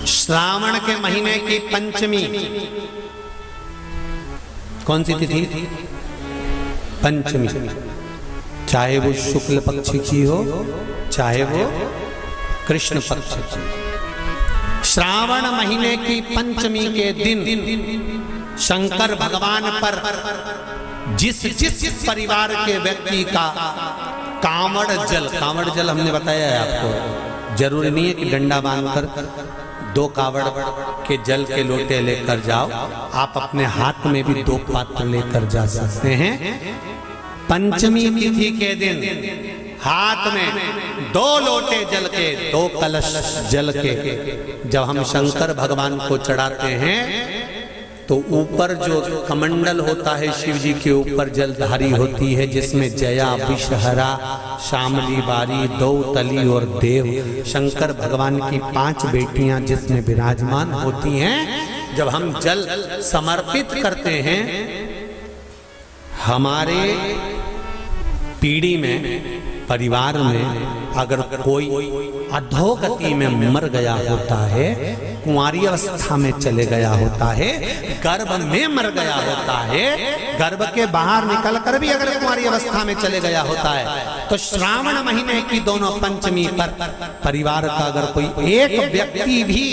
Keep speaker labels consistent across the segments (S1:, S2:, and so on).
S1: श्रावण के महीने की पंचमी, कौन सी तिथि? पंचमी। चाहे वो शुक्ल पक्ष की हो, चाहे वो कृष्ण पक्ष की। श्रावण महीने की पंचमी के दिन शंकर भगवान पर जिस जिस परिवार के व्यक्ति का कांवड़ जल हमने बताया है आपको, जरूरी नहीं है कि डंडा बांधकर 2 कावड़ के जल के लोटे लेकर जाओ, आप अपने हाथ में भी 2 पात्र लेकर जा सकते हैं। पंचमी तिथि के दिन हाथ में 2 लोटे जल के, 2 कलश जल के जब हम शंकर भगवान को चढ़ाते हैं तो ऊपर जो कमंडल होता है शिव जी के ऊपर जलधारी होती है, जिसमें जया, विषहरा, शामली, बारी, दौतली और देव, शंकर भगवान की 5 बेटियां जिसमें विराजमान होती हैं। जब हम जल समर्पित करते हैं, हमारे पीढ़ी में, परिवार में अगर कोई अधोगति में मर गया होता है, कुंवारी अवस्था में चले गया होता है, गर्भ में मर गया होता है, गर्भ के बाहर निकल कर भी अगर कुंवारी अवस्था में चले गया होता है, तो श्रावण महीने की दोनों पंचमी पर परिवार का अगर कोई एक व्यक्ति भी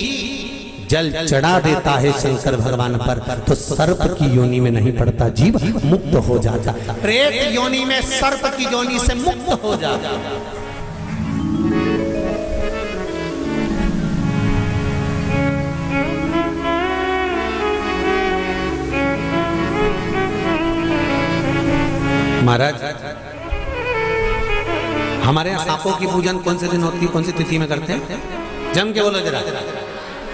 S1: जल चढ़ा देता है शंकर भगवान पर, तो सर्प की योनि में नहीं पड़ता, जीव मुक्त हो जाता, प्रेत योनि में, सर्प की योनि से मुक्त हो जाता। महाराज, हमारे यहाँ सांपों की पूजन कौन से दिन होती है, कौन सी तिथि में करते हैं? जम के बोलो जरा।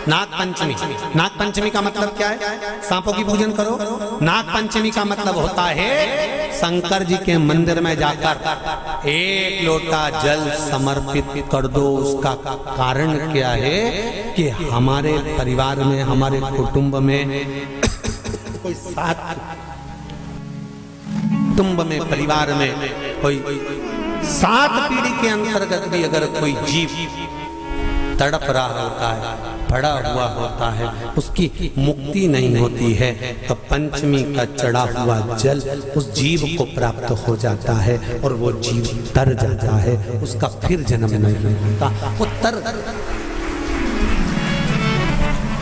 S1: नाग पंचमी। नाग पंचमी का मतलब क्या है? सांपों की पूजन करो। नाग पंचमी का मतलब होता है शंकर जी के मंदिर में जाकर 1 लोटा जल समर्पित कर दो। उसका कारण क्या है कि हमारे परिवार में, हमारे कुटुंब में कोई 7 कुटुंब में, परिवार में कोई 7 पीढ़ी के अंतर्गत भी अगर कोई जीव तड़प रहा होता है, पड़ा हुआ होता है, उसकी मुक्ति नहीं होती है, तो पंचमी का चढ़ा हुआ जल उस जीव को प्राप्त हो जाता है और वो जीव तर जाता है, उसका फिर जन्म नहीं होता, वो तर,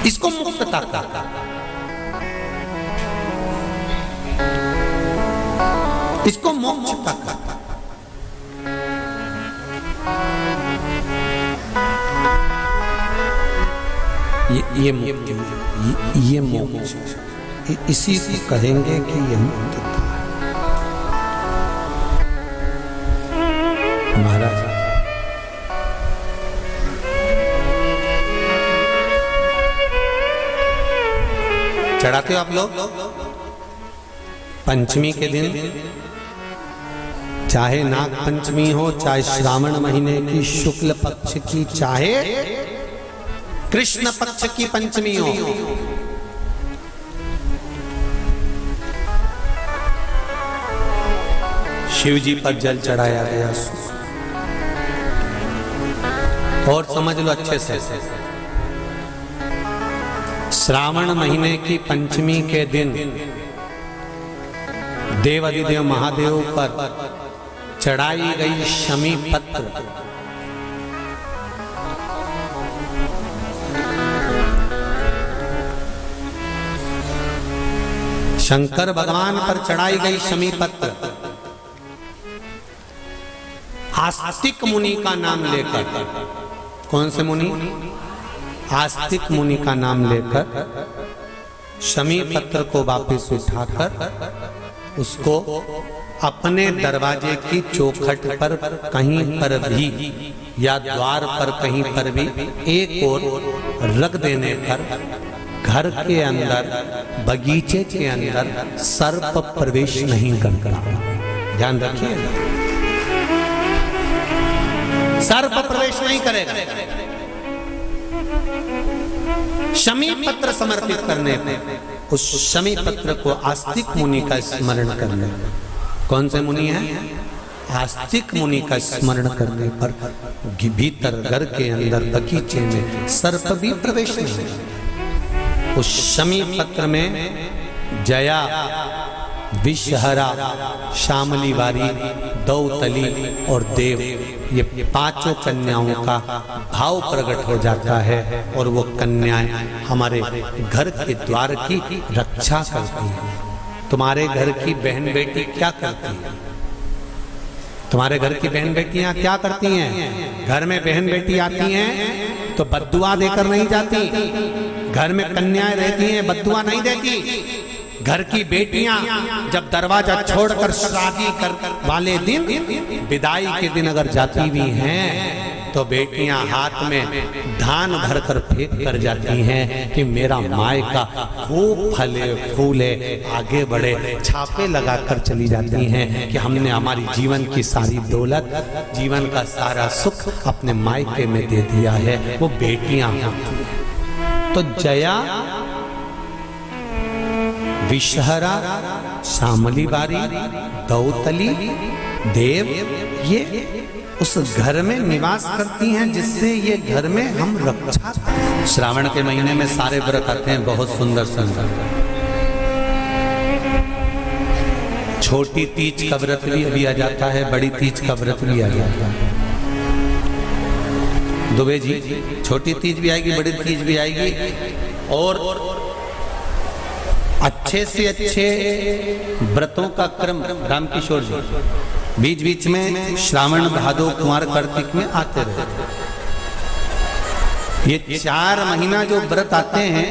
S1: इसको मुक्तता का, इसको मोक्षता का। ये मुक्ति, ये मोक्ष, इसी को कहेंगे कि ये मुक्तता है। महाराज, चढ़ाते हो आप लोग पंचमी के दिन, चाहे नाग पंचमी हो, चाहे श्रावण महीने की शुक्ल पक्ष की, चाहे कृष्ण पक्ष की पंचमी हो, शिव जी पर जल चढ़ाया गया। और समझ लो अच्छे से, श्रावण महीने की पंचमी के दिन देवाधिदेव महादेव पर चढ़ाई गई शमी पत्र, शंकर भगवान पर चढ़ाई गई शमी पत्र आस्तिक मुनि का नाम लेकर, कौन से मुनि? आस्तिक मुनि का नाम लेकर शमी पत्र को वापस उठाकर उसको अपने दरवाजे की चौखट पर कहीं पर भी या द्वार पर कहीं पर भी एक ओर रख देने पर घर के अंदर, बगीचे के अंदर सर्प प्रवेश नहीं करता। ध्यान रखिए, सर्प प्रवेश नहीं करेगा। शमी पत्र समर्पित करने पर, उस शमी पत्र को आस्तिक मुनि का स्मरण करने पर, कौन से मुनि है? आस्तिक मुनि का स्मरण करने पर भीतर घर के अंदर बगीचे में सर्प भी प्रवेश नहीं। उस शमी पत्र में जया, विषहरा, शामली वारी, दौतली और देव, ये पांचों कन्याओं का भाव प्रकट हो जाता है और वो कन्याएं हमारे घर के द्वार की रक्षा करती हैं। तुम्हारे घर की बहन बेटी क्या करती है? तुम्हारे घर की बहन बेटियां क्या करती हैं? घर में बहन बेटी आती हैं तो बद्दुआ देकर नहीं जाती। घर में कन्याएं रहती हैं, बद्दुआ नहीं देती। घर की बेटियां जब दरवाजा छोड़कर शादी कर वाले दिन, विदाई के दिन अगर जाती भी हैं तो बेटियां हाथ में धान भरकर फेंक कर जाती हैं कि मेरा मायका खूब फले फूले, आगे बढ़े। छापे लगाकर चली जाती हैं कि हमने हमारी जीवन की सारी दौलत, जीवन का सारा सुख अपने मायके में दे दिया है। वो बेटियां होती हैं। तो जया, विषहरा, शामली बारी, दौतली, देव, ये उस घर में निवास करती हैं जिससे ये घर में हम रक्षा। श्रावण के महीने में सारे व्रत आते हैं, बहुत सुंदर सुंदर। छोटी तीज का व्रत भी अभी आ जाता है, बड़ी तीज का व्रत भी आ जाता है। दुबे जी, छोटी तीज भी आएगी, बड़ी तीज भी आएगी और अच्छे से अच्छे व्रतों का क्रम रामकिशोर जी बीच बीच में श्रावण, भादो, कुंवर, कार्तिक में आते रहते। ये 4 महीना जो व्रत आते हैं,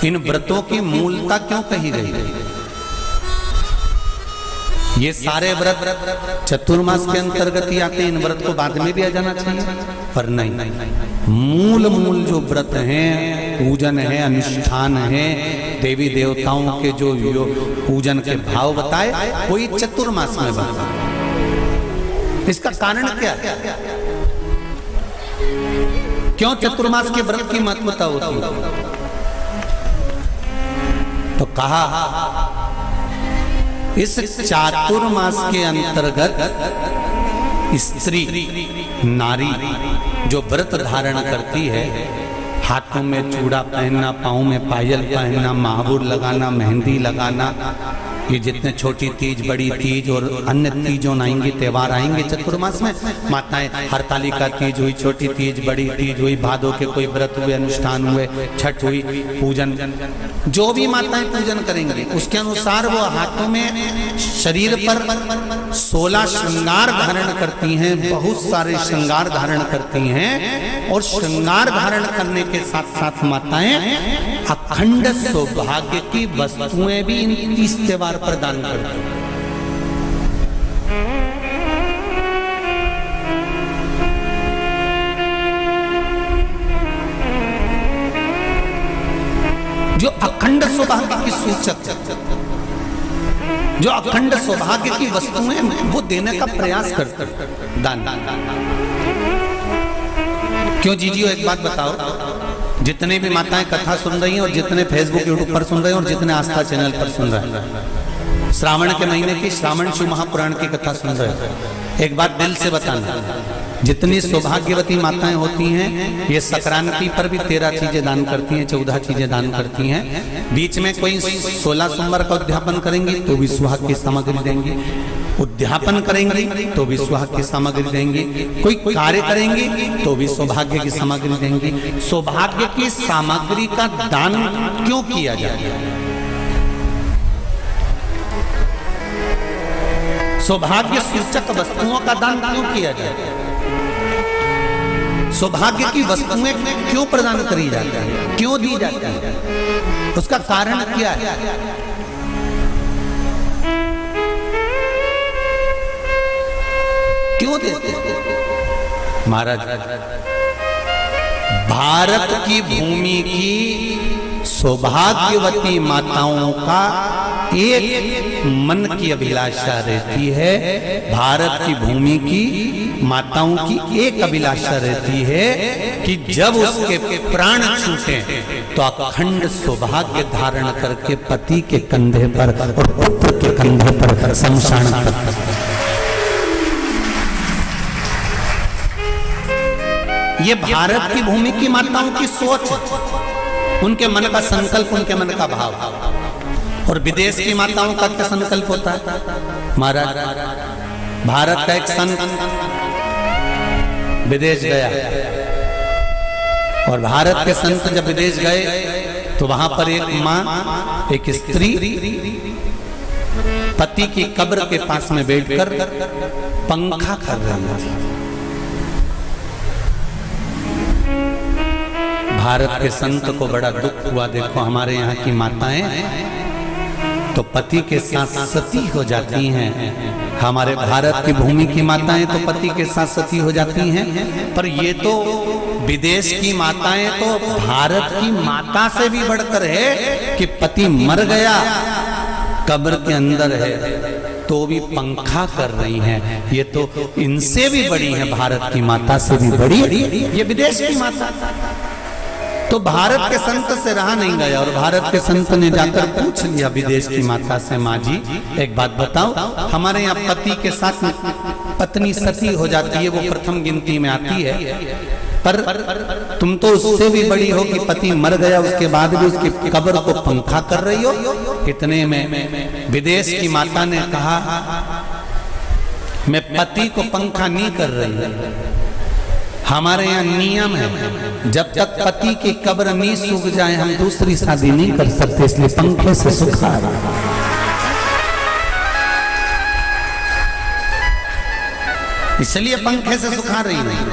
S1: इन व्रतों की मूलता क्यों कही गई है? ये सारे व्रत चतुर्मास के अंतर्गत ही आते हैं। इन व्रत को बाद में भी आ जाना चाहिए, पर नहीं। मूल जो व्रत हैं, पूजन है, अनुष्ठान है, देवी देवताओं के जो पूजन के भाव बताए, वही चतुर्मास में बताए। इसका कारण क्या है? क्यों चतुर्मास के व्रत की महत्वता होती है? तो कहा इस चातुर्मास के अंतर्गत स्त्री, नारी जो व्रत धारण करती है, हाथों में चूड़ा पहनना, पाँव में पायल पहनना, महावुर लगाना, मेहंदी लगाना, ये जितने छोटी तीज, बड़ी तीज और अन्य तीजों आएंगे, त्यौहार आएंगे चतुर्मास में, माताएं हरतालिका तीज हुई, छोटी तीज, बड़ी तीज हुई, भादों के कोई व्रत हुए, अनुष्ठान हुए, छठ हुई, पूजन, जो भी माताएं पूजन करेंगी उसके अनुसार वो हाथों में, शरीर पर 16 श्रृंगार धारण करती हैं, बहुत सारे श्रृंगार धारण करती हैं। और श्रृंगार धारण करने के साथ साथ माताएं अखंड सौभाग्य की वस्तुएं भी इस त्यौहार पर दान करती हैं। जो अखंड सौभाग्य की सूचक, जो अखंड सौभाग्य की वस्तुएं वो देने का प्रयास करते हैं, दान। क्यों जीजियो, एक बात बताओ, जितने भी माताएं कथा सुन रही हैं और जितने फेसबुक यूट्यूब पर सुन रहे हैं और जितने आस्था चैनल पर सुन रहे हैं, श्रावण के महीने की श्रावण शिव महापुराण की कथा सुन रहे हैं, एक बात दिल से बताना, जितनी सौभाग्यवती माताएं होती हैं, ये संक्रांति पर भी 13 चीजें दान करती हैं, 14 चीजें दान करती हैं। बीच में कोई 16 सोमवार का उद्यापन करेंगी तो भी सुहाग की सामग्री देंगी, उद्यापन करेंगी तो भी सुहाग की सामग्री देंगी, कोई कार्य करेंगी तो भी सौभाग्य की सामग्री देंगी। सौभाग्य की सामग्री का दान क्यों किया जाता है? सौभाग्य सूचक वस्तुओं का दान क्यों किया जाता है? सौभाग्य की वस्तुएं क्यों प्रदान करी जाती है, क्यों दी जाती है? उसका कारण क्या है? क्यों देते हैं? महाराज, भारत की भूमि की सौभाग्यवती माताओं का एक मन की अभिलाषा रहती है, भारत की भूमि की माताओं की एक अभिलाषा रहती है कि जब उसके प्राण छूटे तो अखंड सौभाग्य धारण करके पति के कंधे पर और पुत्र के कंधे पर शमशान पर। ये भारत की भूमि की माताओं की सोच, उनके मन का संकल्प, उनके मन का भाव। और विदेश की माताओं का क्या संकल्प होता है? महाराज, भारत का एक संत विदेश गया, और भारत के संत जब विदेश गए तो वहां पर एक माँ, एक स्त्री पति की कब्र के पास में बैठकर पंखा कर रही थी। भारत के संत को बड़ा दुख हुआ, देखो हमारे यहाँ की माताएं तो पति के साथ सती हो जाती हैं, हमारे भारत की भूमि की माताएं तो पति के साथ सती हो जाती हैं, पर ये तो विदेश की माताएं तो भारत की माता से भी बढ़कर है कि पति मर गया, कब्र के अंदर है, तो भी पंखा कर रही हैं। ये तो इनसे भी बड़ी है, भारत की माता से भी बड़ी ये विदेश की माता। तो भारत के संत से रहा नहीं गया, और भारत के संत ने जाकर पूछ लिया विदेश की माता से, माँ जी एक बात बताओ, हमारे यहाँ पति के साथ पत्नी सती हो जाती है, वो प्रथम गिनती में आती है, पर तुम तो उससे भी बड़ी हो कि पति मर गया उसके बाद भी उसकी कब्र को पंखा कर रही हो। इतने में विदेश की माता ने कहा, मैं पति को पंखा नहीं कर रही, हमारे यहाँ नियम है जब तक पति की कब्र नहीं सूख जाए हम दूसरी शादी नहीं कर सकते, इसलिए पंखे से सुखा रहा। इसलिए पंखे से सुखा रही नहीं।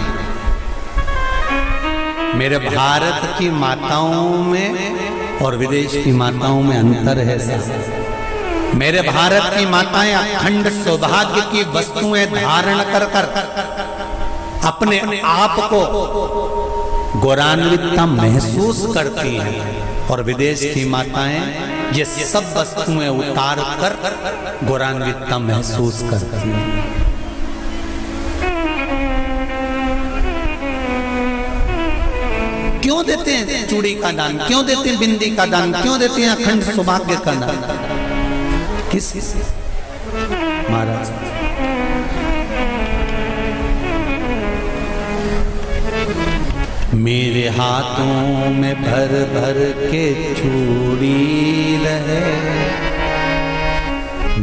S1: मेरे भारत की माताओं में और विदेश की माताओं में अंतर है साहब। मेरे भारत की माताएं अखंड सौभाग्य की वस्तुएं धारण कर अपने आप को गौरवान्वितता महसूस करती हैं, और विदेश की माताएं ये सब वस्तुएं उतार कर गौरवान्वितता महसूस करती हैं। क्यों देते हैं चूड़ी का दान, क्यों देते हैं बिंदी का दान, क्यों देते हैं अखंड सौभाग्य का दान? किस महाराज? मेरे हाथों में भर भर के चूड़ी रहे,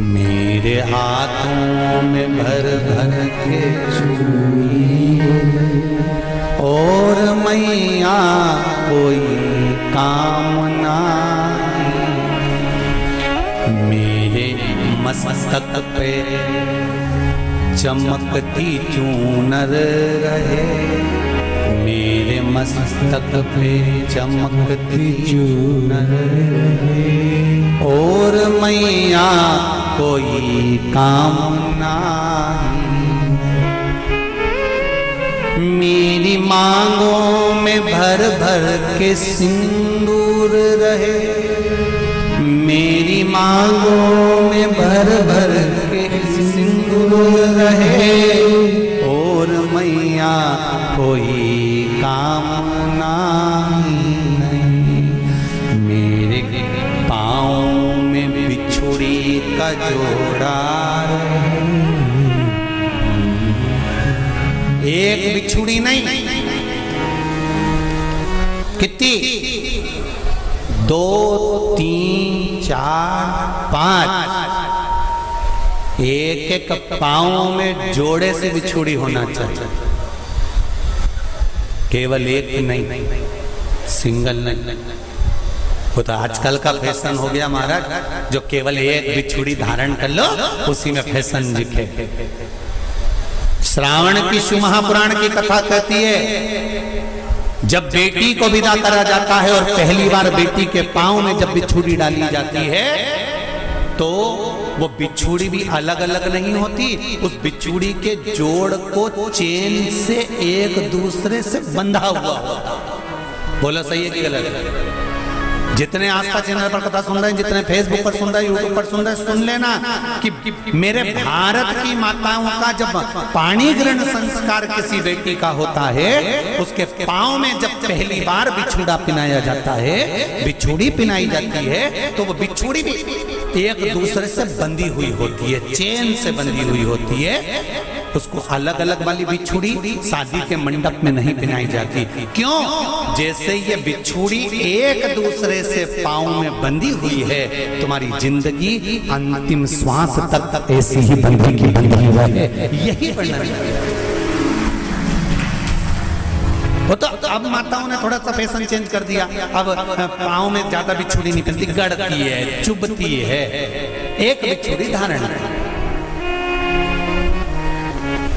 S1: मेरे हाथों में भर भर के चूड़ी, और मैया कोई काम नहीं, मेरे मस्तक पे चमकती चूनर रहे, मेरे मस्तक पे चमकती चूनर रहे, और मैया कोई काम नहीं, मेरी मांगों में भर भर के सिंदूर रहे, मेरी मांगों में भर भर के सिंदूर रहे, और मैया कोई कामना नहीं, मेरे पाँव में बिछुड़ी का जोड़ा रहे, एक बिछुड़ी नहीं, कितनी? 2, 3, 4, 5, एक एक पाँव में जोड़े से बिछुड़ी होना चाहिए, केवल एक नहीं, सिंगल नहीं। वो तो आजकल का फैशन हो गया महाराज, जो केवल एक बिछुड़ी धारण कर लो उसी में फैशन दिखे। श्रावण की शिव महापुराण की कथा कहती है, जब बेटी को विदा करा जाता है और पहली बार बेटी के पांव में जब बिछुड़ी डाली जाती है, तो वो बिछुड़ी भी अलग अलग नहीं होती, उस बिछुड़ी के जोड़ को चेन से एक दूसरे से बंधा हुआ होता। बोला सही है कि गलत? जितने आस्था चैनल पर कथा सुन रहे हैं, जितने फेसबुक पर सुन रहे हैं, यूट्यूब पर सुन रहे हैं, सुन लेना कि मेरे भारत की माताओं का जब पाणी ग्रहण संस्कार किसी बेटी का होता है, उसके पांव में जब पहली बार बिछुड़ा पिनाया जाता है, बिछुड़ी पिनाई जाती है, तो वो बिछुड़ी भी एक दूसरे से बंधी हुई होती है, चेन से बंधी हुई होती है। उसको अलग अलग वाली बिछुड़ी शादी के मंडप में नहीं पहनाई जाती। क्यों? जैसे ये बिछुड़ी एक दूसरे से पांव में बंधी हुई है, तुम्हारी जिंदगी अंतिम श्वास तक ऐसी ही बंधी हुई है। यही वर्णन है। वो तो अब माताओं ने थोड़ा सा फैशन चेंज कर दिया, अब पाँव में ज्यादा बिछुड़ी नहीं पहनती, गड़ती है, चुभती है, एक बिछुड़ी धारण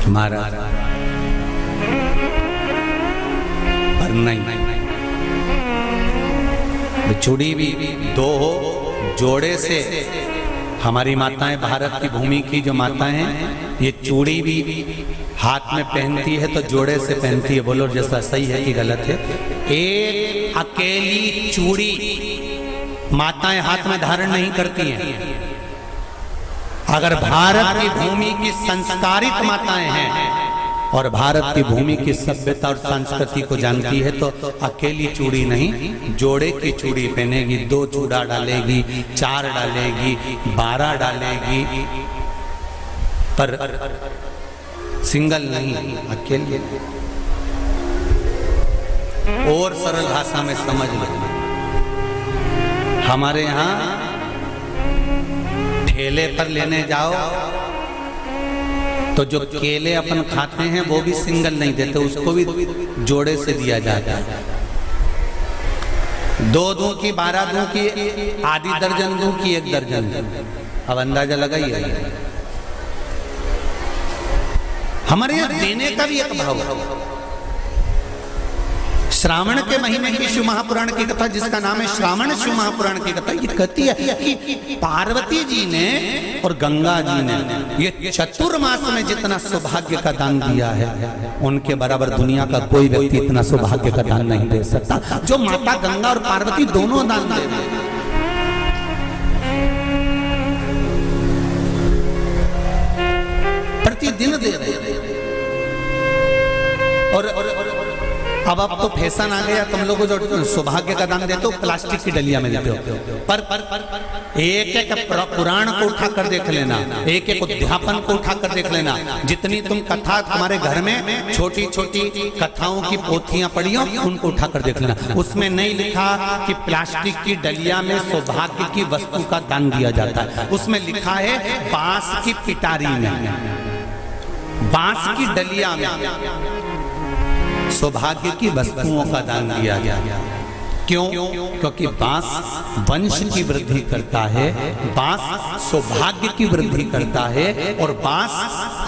S1: महाराज। पर नहीं, बिछुड़ी भी दो हो, जोड़े से। हमारी माताएं, भारत की भूमि की जो माताएं हैं, ये चूड़ी भी हाथ में पहनती है तो जोड़े से पहनती है। बोलो जैसा सही है कि गलत है? एक अकेली चूड़ी माताएं हाथ में धारण नहीं करती हैं। अगर भारत की भूमि की संस्कारित माताएं हैं और भारत की भूमि की सभ्यता और संस्कृति को जानती है तो अकेली चूड़ी नहीं, जोड़े की चूड़ी पहनेगी, 2 चूड़ा डालेगी, 4 डालेगी, 12 डालेगी, पर सिंगल नहीं, अकेले। और सरल भाषा में समझ लो, हमारे यहाँ ठेले पर लेने जाओ तो जो केले अपन खाते हैं वो भी सिंगल नहीं देते, उसको भी जोड़े से दिया जाता है। 2 दूं की, 12 दूं की, आधी दर्जन दूं की, 1 दर्जन दूं। अब अंदाजा लगाइए। हमारे यहाँ देने का भी एक भाव है। श्रावण के महीने की शिव महापुराण की कथा, जिसका नाम है श्रावण शिव महापुराण की कथा, ये कहती है कि पार्वती जी ने और गंगा जी ने ये चतुर्मास में जितना सौभाग्य का दान दिया है, उनके बराबर दुनिया का कोई व्यक्ति इतना सौभाग्य का दान नहीं दे सकता जो माता गंगा और पार्वती दोनों दान दे रहे हैं। प्रतिदिन दे रहे हैं। और अब तो फैशन आ गया, तुम लोगों को जो सौभाग्य का दान देते हो प्लास्टिक की डलिया में देते हो। पर एक एक पुराण को उठा कर देख लेना, एक एक उद्यापन को उठा कर देख लेना, जितनी तुम कथा तुम्हारे घर में छोटी छोटी कथाओं की पोथियां पड़ी हो, उनको उठा कर देख लेना। उसमें नहीं लिखा कि प्लास्टिक की डलिया में सौभाग्य की वस्तु का दान दिया जाता है। उसमें लिखा है बांस की पिटारी में, बांस की डलिया में सौभाग्य की वस्तुओं का दान दिया गया। क्यों? क्योंकि बांस वंश की वृद्धि करता है, बांस सौभाग्य की वृद्धि करता है, और बांस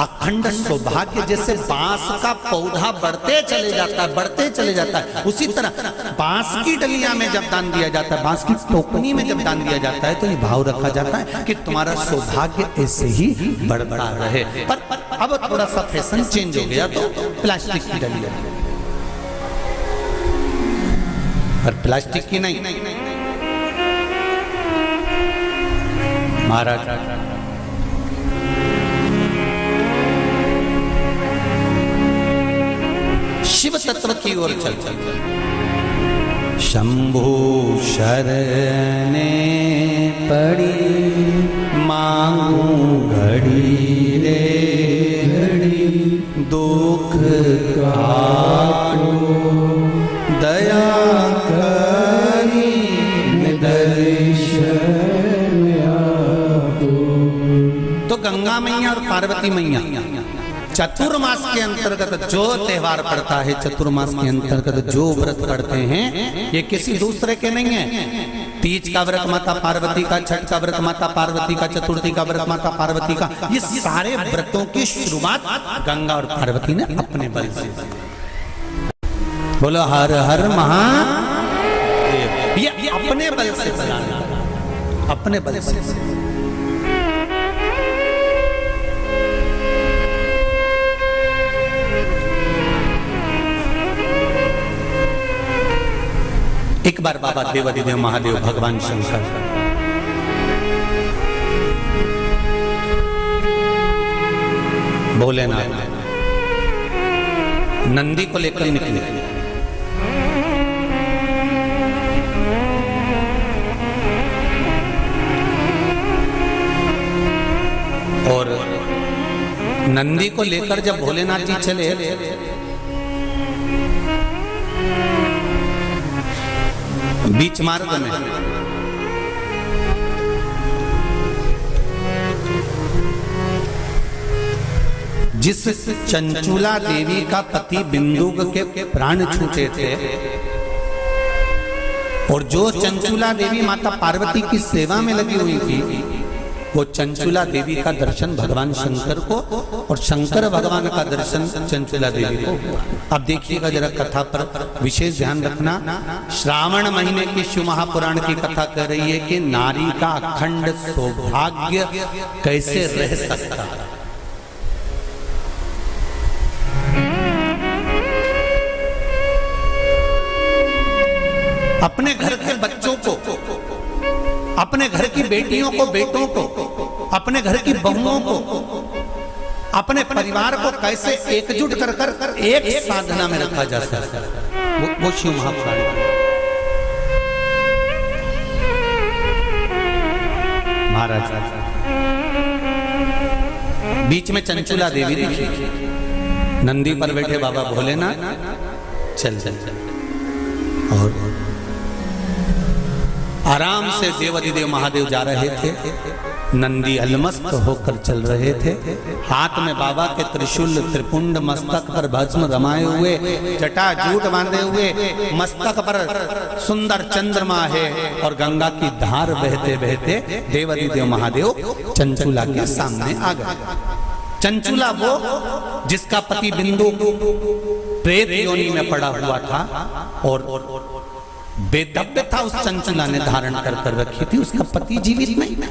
S1: अखंड सौभाग्य। जैसे बांस का पौधा बढ़ते चले जाता है, बढ़ते चले जाता है, उसी तरह बांस की डलिया में जब दान दिया जाता है, बांस की टोकनी में जब दान दिया जाता है, तो ये भाव रखा जाता है कि तुम्हारा सौभाग्य ऐसे ही बढ़ता रहे। पर अब थोड़ा सा फैशन चेंज हो गया तो प्लास्टिक की डलिया, पर प्लास्टिक की नहीं। महाराज शिव तत्व की ओर चल शंभु शरणे पड़ी, मांगू घड़ी रे घड़ी, दुख काटो दया करी तो गंगा मैया और पार्वती मैया चतुर्मास के अंतर्गत जो त्योहार पड़ता है, चतुर्मास के अंतर्गत जो व्रत पड़ते हैं, ये किसी दूसरे के नहीं है। तीज का व्रत माता पार्वती का, छठ का व्रत माता पार्वती का, चतुर्थी का व्रत माता पार्वती का, ये सारे व्रतों की शुरुआत गंगा और पार्वती ने अपने बल से। बोलो हर हर महादेव। ये अपने बल से बनाना, अपने बल से। एक बार बाबा देवाधिदेव महादेव भगवान शंकर भोलेनाथ नंदी को लेकर निकले। और नंदी को लेकर जब भोलेनाथ जी चले, बीच मार्ग में जिस चंचुला देवी का पति बिंदुक के प्राण छूटे थे और जो चंचुला देवी माता पार्वती की सेवा में लगी हुई थी, वो चंचुला देवी का दर्शन भगवान शंकर को और शंकर भगवान का दर्शन चंचुला देवी को। अब देखिएगा जरा कथा पर विशेष ध्यान रखना। श्रावण महीने की शिव महापुराण की कथा कह रही है कि नारी का अखंड सौभाग्य कैसे रह सकता है। अपने घर के बच्चों को, अपने घर की बेटियों को, बेटों को, अपने घर की बहुओं को, अपने परिवार को कैसे एकजुट कर कर एक साधना में रखा जा सकता है, वो शिव महापुराण। महाराज बीच में चंचुला देवी दिखी, नंदी पर बैठे बाबा भोलेनाथ चल चल चल, और आराम से देवाधिदेव महादेव जा रहे थे। नंदी अलमस्त होकर चल रहे थे, हाथ में बाबा के त्रिशूल त्रिपुंड, मस्तक पर भस्म रमाए हुए, जटा जूट बांधे हुए, मस्तक पर सुंदर चंद्रमा है और गंगा की धार बहते बहते देवाधिदेव महादेव चंचुला के सामने आ गए। चंचुला वो जिसका पति बिंदु प्रेत योनि में पड़ा हुआ था और बेदब्य था, उस चंचुला ने धारण कर कर रखी थी, उसका पति जीवित नहीं था।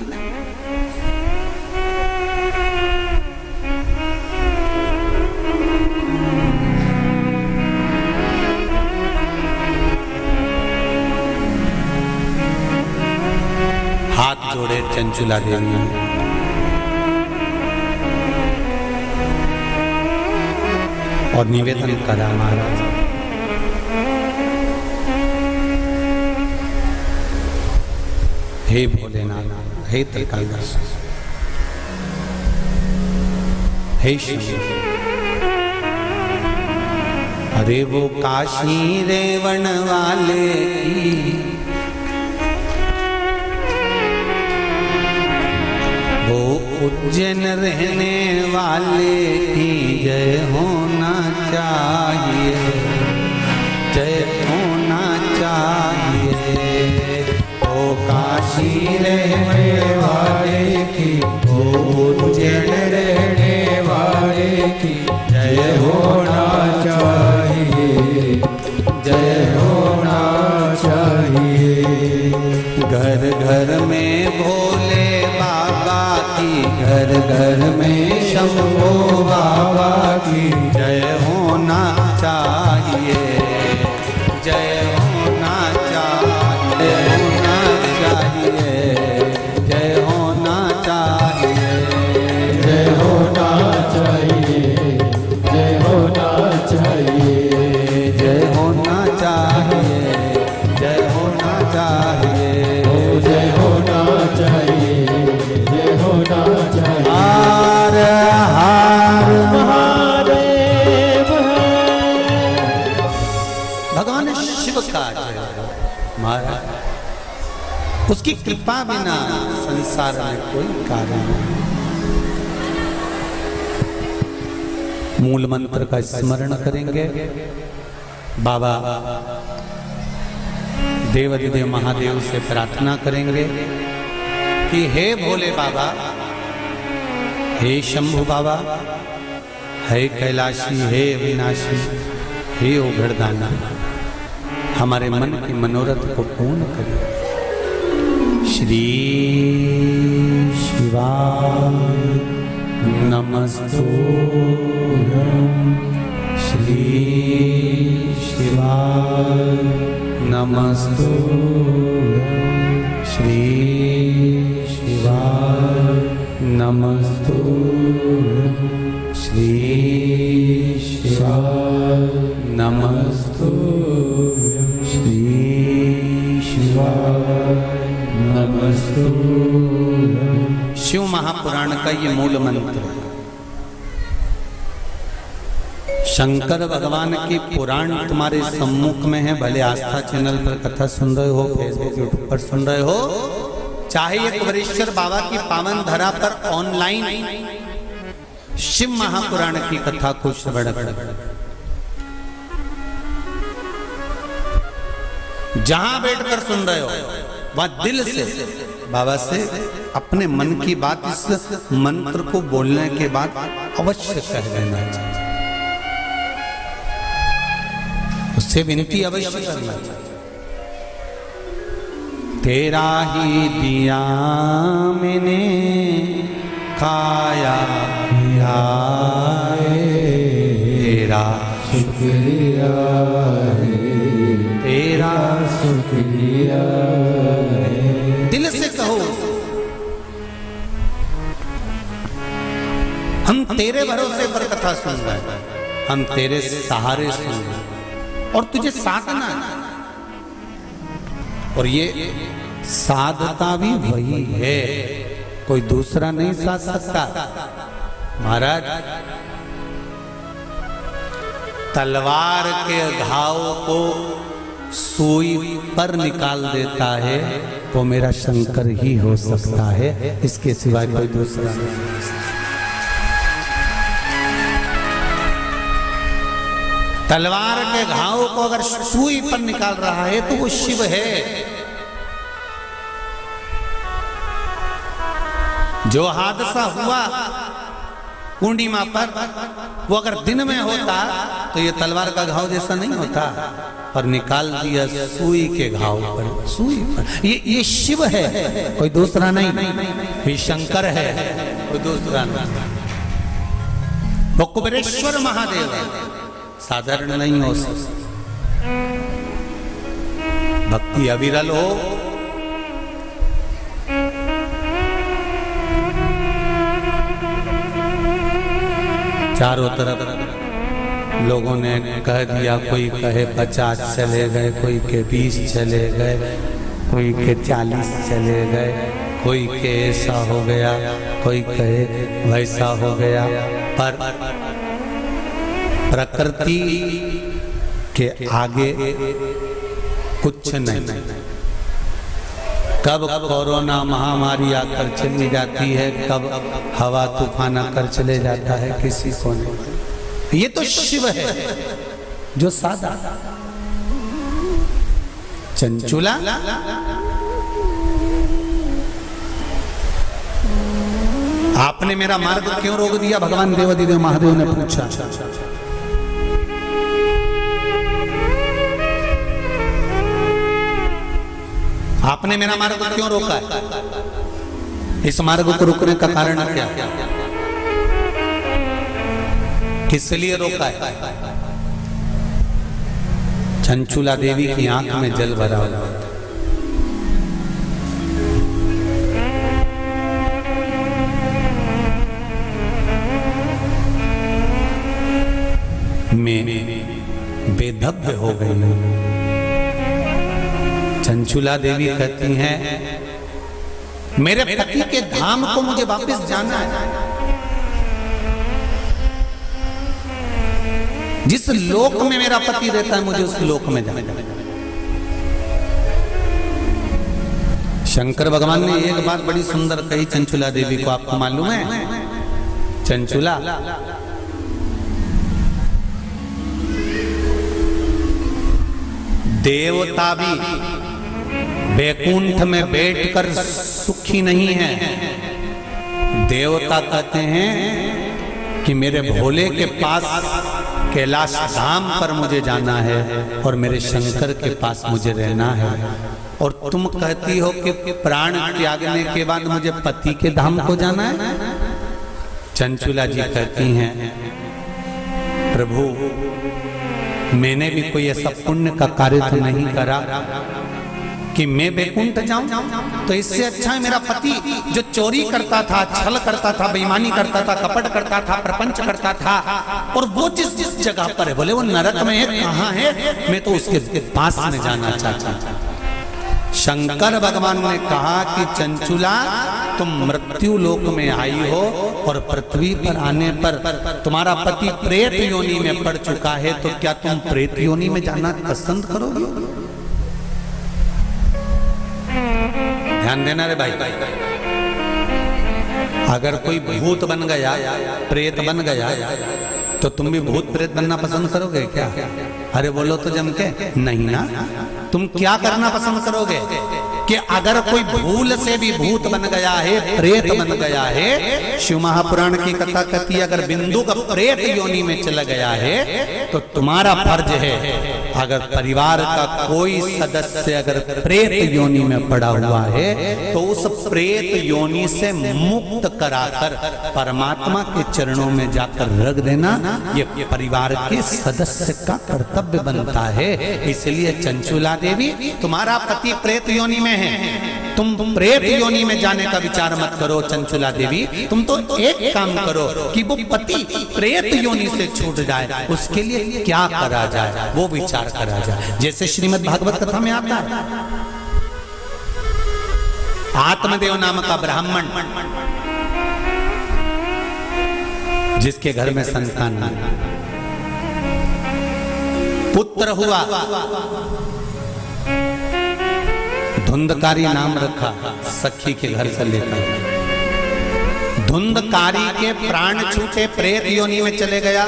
S1: हाथ जोड़े चंचुला देवी ने और निवेदन करा, महाराज हे भोलेनाथ, हे त्रिकालदर्श, हे शिव, अरे वो काशी रेवण वाले की, वो उज्जैन रहने वाले की जय होना चाहिए, जय होना चाहिए। ओ काशी रहने वाले की, ओ उज्जैन रहने वाले की जय होना चाहिए, जय होना चाहिए। घर घर में भोले बाबा की, घर घर में शंभो बाबा की जय होना चाहिए, जय होना चाहिए, होना चाहिए, जय होना चाहिए, जय होना चाहिए, जय होना चाहिए, जय होना चाहिए, जय होना चाहिए, जय होना चाहिए, जय होना चाहिए। हर हर महादेव। भगवान शिव का जय महाराज, उसकी कृपा बिना संसार में कोई कार्य नहीं। मूल मंत्र का स्मरण करेंगे, बाबा देवाधिदेव महादेव से प्रार्थना करेंगे कि हे भोले बाबा, हे शंभु बाबा, हे कैलाशी, हे अविनाशी, हे ओघड़दाना, हमारे मन के मनोरथ को पूर्ण करें। श्री शिवाय नमस्तुभ्यं, श्री शिवाय नमस्तुभ्यं, श्री शिवाय नमस्तुभ्यं, श्री शिवाय नमस्तुभ्यं, श्री शिवाय नमस्तुभ्यं। शिव महापुराण का ये मूल मंत्र है। शंकर भगवान की पुराण तुम्हारे सम्मुख में है, भले आस्था चैनल पर कथा सुन रहे हो, फेसबुक यूट्यूब पर सुन रहे हो, चाहे एक वरेश्वर बाबा की पावन धरा पर ऑनलाइन शिव महापुराण की कथा को श्रवण कर, जहां बैठकर सुन रहे हो वहां दिल से बाबा से अपने मन की बात इस मंत्र को बोलने के बाद अवश्य कह देना चाहिए, उससे विनती अवश्य करना चाहिए। तेरा ही दिया मैंने खाया पिया, तेरा शुक्रिया है, तेरा शुक्रिया है। दिल से कहो, हम तेरे भरोसे पर कथा सुन रहे हैं, हम तेरे सहारे सुन रहे हैं और तुझे साधना है। और ये साधता भी वही है, कोई दूसरा नहीं साध सकता। महाराज तलवार के घाव को सुई पर निकाल देता है वो मेरा शंकर ही हो सकता है, इसके सिवाय कोई दूसरा नहीं। तलवार के घाव को अगर सुई पर निकाल रहा है तो वो शिव है। जो हादसा हुआ पूर्णिमा पर, वो अगर दिन में होता तो ये तलवार का घाव जैसा नहीं होता, पर निकाल दिया सुई के घाव पर, सुई पर। ये शिव है, कोई दूसरा नहीं। ये शंकर है, कोई दूसरा नहीं। वो कुबेरेश्वर महादेव है, साधारण नहीं हो सकता। भक्ति अविरल हो, चारों तरफ लोगों ने कह दिया, कोई कहे 50 चले गए, कोई के 20 चले गए, कोई के 40 चले गए, कोई के ऐसा हो गया, कोई कहे वैसा हो गया, पर प्रकृति के आगे कुछ नहीं। कब कोरोना महामारी आकर चली जाती है, कब हवा तूफान आकर चले जाता है, किसी को नहीं। ये तो शिव है जो सादा चंचुला। आपने मेरा मार्ग क्यों रोक दिया? भगवान देवाधिदेव महादेव ने पूछा। आपने मेरा मार्ग क्यों रोका है? इस मार्ग को रोकने का कारण क्या? किस लिए रोका है? चंचुला देवी की आंख में जल भरा हुआ था। मैं बेधब्य हो गई हूं। चंचुला देवी कहती हैं, मेरे पति के धाम को मुझे वापस जाना है। जिस लोक में मेरा पति रहता है मुझे उस लोक में जाना है। शंकर भगवान ने एक बात बड़ी सुंदर कही चंचुला देवी को, आपको मालूम है? चंचुला, देवता भी वैकुंठ में बैठकर सुखी नहीं है। देवता कहते हैं कि मेरे भोले के पास कैलाश धाम पर मुझे जाना है और मेरे शंकर के पास मुझे रहना है। और तुम कहती हो कि प्राण त्यागने के बाद मुझे पति के धाम को जाना है। चंचुला जी कहती हैं, प्रभु मैंने भी कोई ऐसा पुण्य का कार्य तो नहीं करा कि मैं वैकुंठ जाऊं। तो इससे अच्छा है मेरा पति जो चोरी करता था, छल करता था, बेईमानी करता था, कपट करता था, प्रपंच करता था, और वो जिस जगह पर है, बोले वो नरक में है, कहाँ है, मैं तो उसके पास में जाना चाहता। शंकर भगवान ने कहा कि चंचुला तुम मृत्यु लोक में आई हो और पृथ्वी पर आने पर तुम्हारा पति प्रेत योनि में पड़ चुका है, तो क्या तुम प्रेत योनि में जाना पसंद करोगे? ध्यान देना रे भाई, अगर कोई भूत बन गया, प्रेत बन गया, तो तुम भी भूत प्रेत बनना पसंद करोगे क्या? अरे बोलो तो जम के, नहीं ना। तुम क्या करना पसंद करोगे कि अगर कोई भूल से भी भूत बन गया है, प्रेत बन गया है, शिव महापुराण की कथा कहती है अगर बिंदु का प्रेत योनि में चला गया है तो तुम्हारा फर्ज है, अगर परिवार का कोई सदस्य अगर प्रेत योनि में पड़ा हुआ है तो उस प्रेत योनि से मुक्त कराकर परमात्मा के चरणों में जाकर रख देना, ये परिवार के सदस्य का कर्तव्य बनता है। इसलिए चंचुला देवी, तुम्हारा पति प्रेत योनि में है, तुम प्रेत योनि में जाने का विचार मत करो। चंचुला देवी, तुम तो एक काम करो कि वो पति प्रेत योनि से छूट जाए, उसके लिए क्या करा जाए वो विचार करा जाए। जैसे श्रीमद् भागवत कथा में आता है, आत्मदेव नाम का ब्राह्मण जिसके घर में संतान नहीं, पुत्र हुआ, धुंधकारी नाम रखा सखी के घर से लेकर। धुंधकारी के प्राण छूटे, प्रेत योनि में चले गया।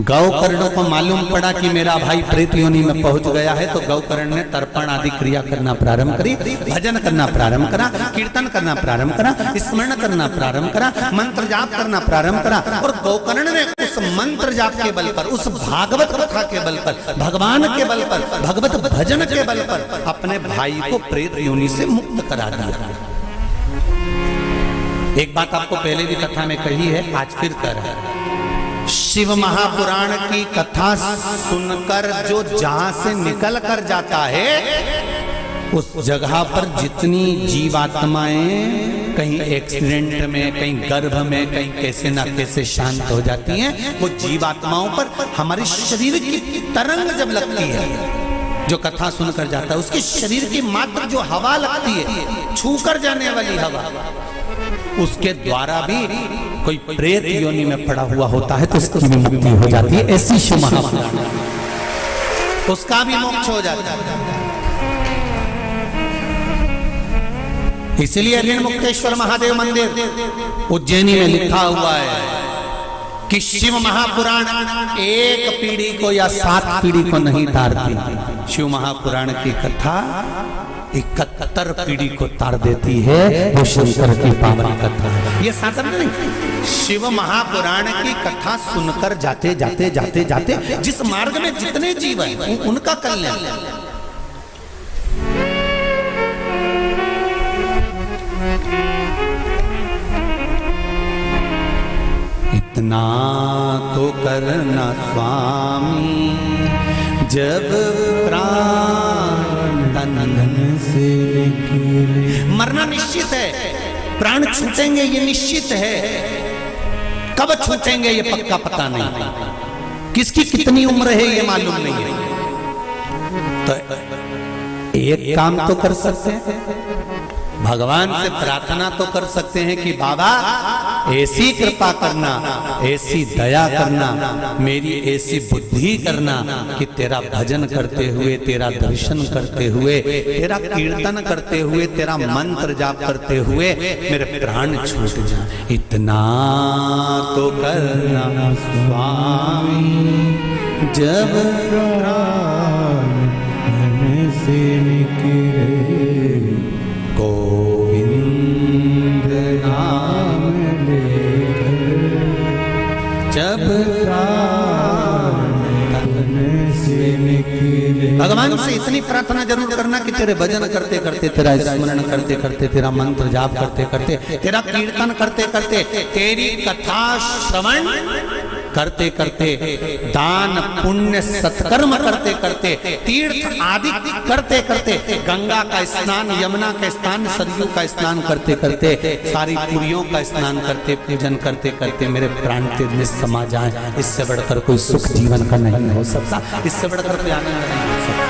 S1: गौकर्ण को मालूम पड़ा कि मेरा भाई प्रेत योनि में पहुंच गया है, तो गौकर्ण ने तर्पण आदि क्रिया करना प्रारंभ करी, भजन करना प्रारंभ करा, कीर्तन करना प्रारंभ करा, स्मरण करना प्रारंभ करा, मंत्र जाप करना प्रारंभ करा। और गौकर्ण ने उस मंत्र जाप के बल पर, उस भागवत कथा के बल पर, भगवान के बल पर, भगवत भजन के बल पर अपने भाई को प्रेत योनि से मुक्त करा दिया। एक बात आपको पहले भी कथा में कही है, आज फिर कह रहा है। शिव महापुराण की कथा सुनकर जो जहां से निकल कर जाता है, उस जगह पर जितनी जीवात्माएं कहीं एक्सीडेंट में, कहीं गर्भ में, कहीं कैसे ना कैसे शांत हो जाती हैं, वो जीवात्माओं पर हमारे शरीर की तरंग जब लगती है, जो कथा सुनकर जाता है, उसके शरीर की मात्र जो हवा लगती है, छूकर जाने वाली हवा, उसके द्वारा भी कोई प्रेत योनि में पड़ा हुआ होता है तो उसकी भी मुक्ति हो जाती है। ऐसी शिव महापुराण, उसका भी मोक्ष हो जाता है। इसलिए ऋणमुक्तेश्वर महादेव मंदिर उज्जैनी में लिखा हुआ है कि शिव महापुराण एक पीढ़ी को या 7 पीढ़ी को नहीं तारती। शिव महापुराण की कथा 71 पीढ़ी को तार देती है। वो शंकर की पावन कथा है, ये साधन नहीं। शिव महापुराण की कथा सुनकर जाते जाते जाते जाते जिस मार्ग में जितने जीव हैं उनका कल्याण। इतना तो करना स्वामी जब प्राण तन से मरना निश्चित है, प्राण छूटेंगे ये निश्चित है, कब छूटेंगे ये पक्का पता नहीं, किसकी कितनी उम्र है ये मालूम नहीं है। तो एक काम तो कर सकते हैं, भगवान से प्रार्थना तो कर सकते हैं कि बाबा ऐसी कृपा करना, ऐसी दया करना, मेरी ऐसी बुद्धि करना कि तेरा भजन करते हुए, तेरा दर्शन करते हुए, तेरा कीर्तन करते हुए, तेरा मंत्र जाप करते हुए मेरे प्राण छूट जाए। इतना तो करना स्वामी जब प्राण से निकले, गोविंद नाम लेकर जब प्राण तन से निकले। भगवान से इतनी प्रार्थना जरूर करना कि तेरे भजन करते करते, तेरा स्मरण करते करते, तेरा मंत्र जाप करते करते, तेरा कीर्तन करते करते, तेरी कथा श्रवण करते करते, दान पुण्य सत्कर्म करते करते, तीर्थ आदि करते करते, गंगा का स्नान, यमुना का स्नान, सरयू का स्नान करते करते, सारी पुरियों का स्नान करते, पूजन करते करते मेरे प्राण तेज में समा जाए, इससे बढ़कर कोई सुख जीवन का नहीं हो सकता, इससे बढ़कर कोई आनंद नहीं हो सकता।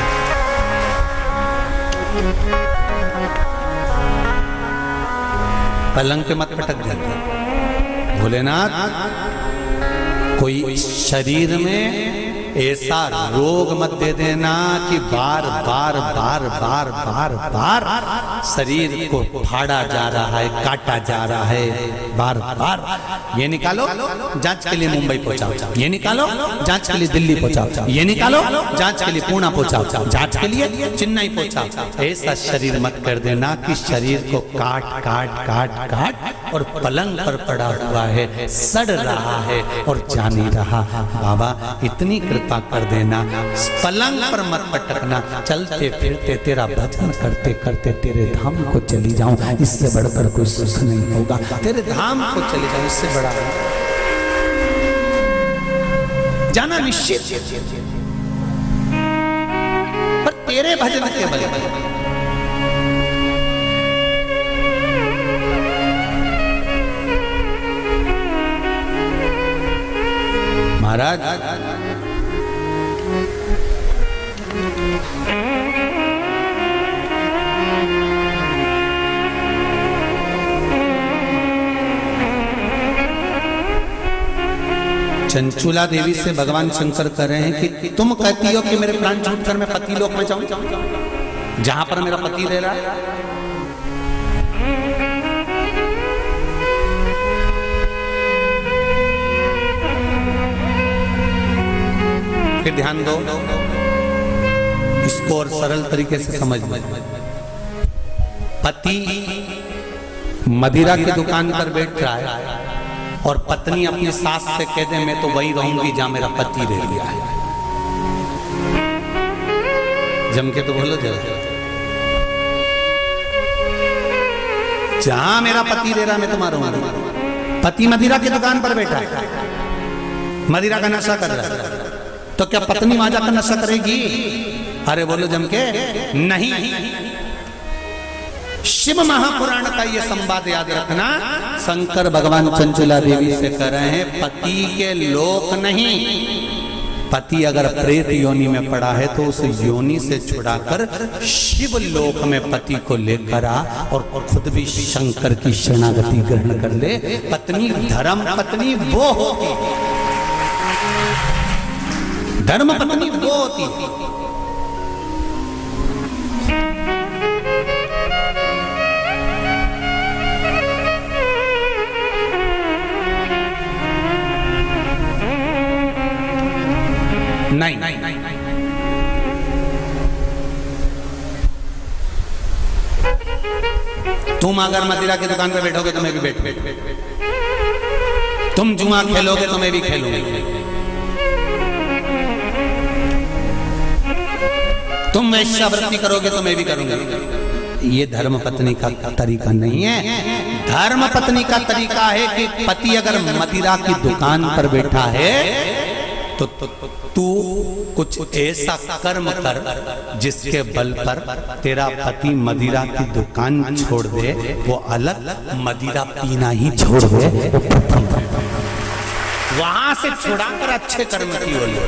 S1: पलंग पे मत पटक जाना भोलेनाथ, कोई शरीर में ऐसा रोग मत दे देना कि बार बार बार बार बार बार शरीर को फाड़ा जा रहा है, काटा जा रहा है, बार बार। ये निकालो जांच के लिए मुंबई पहुंचाओ, ये निकालो जांच के लिए दिल्ली पहुंचाओ, ये निकालो जांच के लिए पुणे पहुंचाओ, जांच के लिए चेन्नई पहुंचाओ। ऐसा शरीर मत कर देना कि शरीर को काट काट काट काट और पलंग पर पड़ा हुआ है, सड़ रहा है और जा नहीं रहा। बाबा इतनी कृपा कर देना, पलंग पर मत पटकना, चलते फिरते तेरा भजन करते करते तेरे धाम को चली जाऊं, इससे बढ़कर कोई सुख नहीं होगा। तेरे धाम को चले जाऊं, इससे बड़ा जाना निश्चित, पर तेरे भजन के बल पर। महाराज चंचुला देवी से भगवान शंकर कह रहे हैं कि तुम कहती हो कि मेरे प्राण छूटकर मैं पति लोक में जाऊं, जहां पर मेरा पति रह रहा है। फिर ध्यान दो, इसको और सरल तरीके से समझ लो। पति मदिरा की दुकान पर बैठ रहा है और पत्नी अपनी सास से कह दे मैं तो वही रहूंगी जहां मेरा पति रह गया है। जम के तो बोलो जरा, जहां मेरा पति रह रहा मैं तो रहूंगा। पति मदिरा की दुकान पर बैठा है, मदिरा का नशा कर रहा है, तो क्या पत्नी वहां जाकर नशा करेगी? अरे बोलो जम के, नहीं। शिव महापुराण का ये संवाद याद रखना। शंकर भगवान चंचुला देवी से कह रहे हैं पति के लोक नहीं, पति अगर प्रेत योनि में पड़ा है तो उस योनि से छुड़ाकर शिव लोक में पति को लेकर आ और खुद भी शंकर की शरणागति ग्रहण कर ले। पत्नी धर्म पत्नी वो होती, धर्म पत्नी वो होती। नहीं, तुम अगर मदिरा की दुकान पे बैठोगे तो मैं भी बैठूंगा, तुम जुआ खेलोगे तो मैं भी खेलूंगी, तुम वैश्यावृत्ति करोगे तो मैं भी करूंगा। ये धर्म पत्नी का तरीका नहीं है। धर्म पत्नी का तरीका है कि पति अगर मदिरा की दुकान पर बैठा है तो तू कुछ ऐसा कर्म कर जिसके बल पर तेरा पति मदिरा की दुकान छोड़ दे, वो अलग मदिरा पीना ही छोड़ दे, वहां से छुड़ाकर अच्छे कर्म की ओर ले।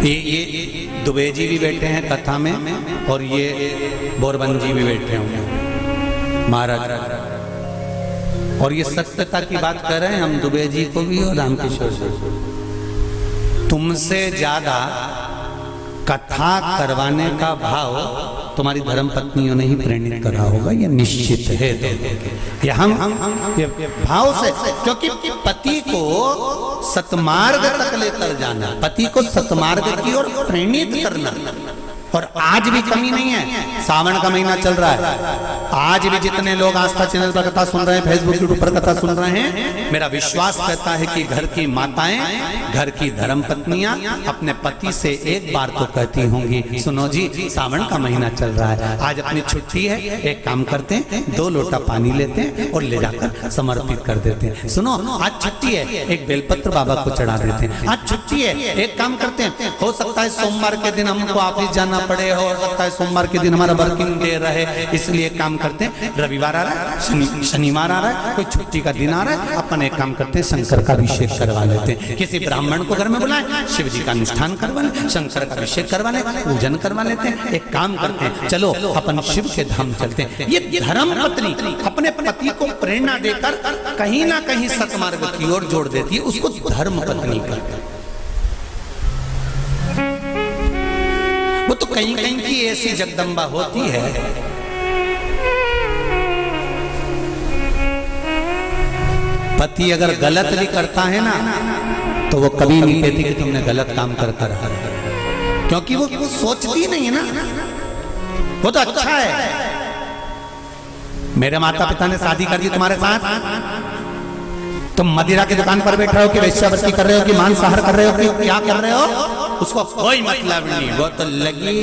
S1: ये दुबे जी भी बैठे हैं कथा में और ये बोरबन जी भी बैठे होंगे महाराज, और ये सत्यता की बात कर रहे हैं हम दुबे जी को भी और रामकिशोर जी को। तुमसे ज्यादा कथा करवाने का भाव तुम्हारी धर्म पत्नियों ने ही प्रेरित करा होगा, ये निश्चित है। ये हम ये भाव से, क्योंकि पति को सतमार्ग तक लेकर जाना, पति को सतमार्ग की ओर प्रेरित करना और आज भी कमी नहीं है। सावन का महीना चल रहा है, आज भी जितने लोग आस्था चैनल पर कथा सुन रहे हैं, फेसबुक यूट्यूब पर कथा सुन रहे हैं, मेरा विश्वास कहता है कि घर की माताएं, घर की धर्म पत्नियां अपने पति से एक बार तो कहती होंगी, सुनो जी सावन का महीना चल रहा है, आज अपनी छुट्टी है, एक काम करते हैं 2 लोटा पानी लेते हैं और ले जाकर समर्पित कर देते हैं। सुनो आज छुट्टी है, एक बेलपत्र बाबा को चढ़ा देते हैं। आज छुट्टी है, एक काम करते हैं, हो सकता है सोमवार के दिन हमको ऑफिस जाना पड़े, हो सकता है सोमवार के दिन हमारा वर्किंग डे रहे, इसलिए काम करते हैं रविवार आ रहा है, शनिवार आ रहा है, कोई छुट्टी का दिन आ रहा है, अपन एक काम करते हैं शंकर का अभिषेक करवा लेते हैं। किसी ब्राह्मण को घर में बुलाएं, शिव जी का अनुष्ठान करवा लें, शंकर का अभिषेक करवा लें, पूजन करवा लेते हैं। एक काम करते हैं, चलो अपन शिव के धाम चलते हैं। ये धर्म पत्नी अपने पति को प्रेरणा देकर कहीं ना कहीं सतमार्ग की ओर जोड़ देती है, उसको धर्म पत्नी कहते हैं। वो तो कहीं कहीं की ऐसी जगदम्बा होती है, पति अगर गलत भी करता है ना तो वो कभी नहीं कहती कि तुमने गलत काम करता रहा, क्योंकि वो सोचती नहीं है ना, वो तो अच्छा है। मेरे माता पिता ने शादी कर दी तुम्हारे साथ, तुम मदिरा की दुकान पर बैठ रहे हो कि वेश्यावृत्ति कर रहे हो कि मांसाहार कर रहे हो कि क्या कर रहे हो, उसको कोई मतलब नहीं। वो तो लगी,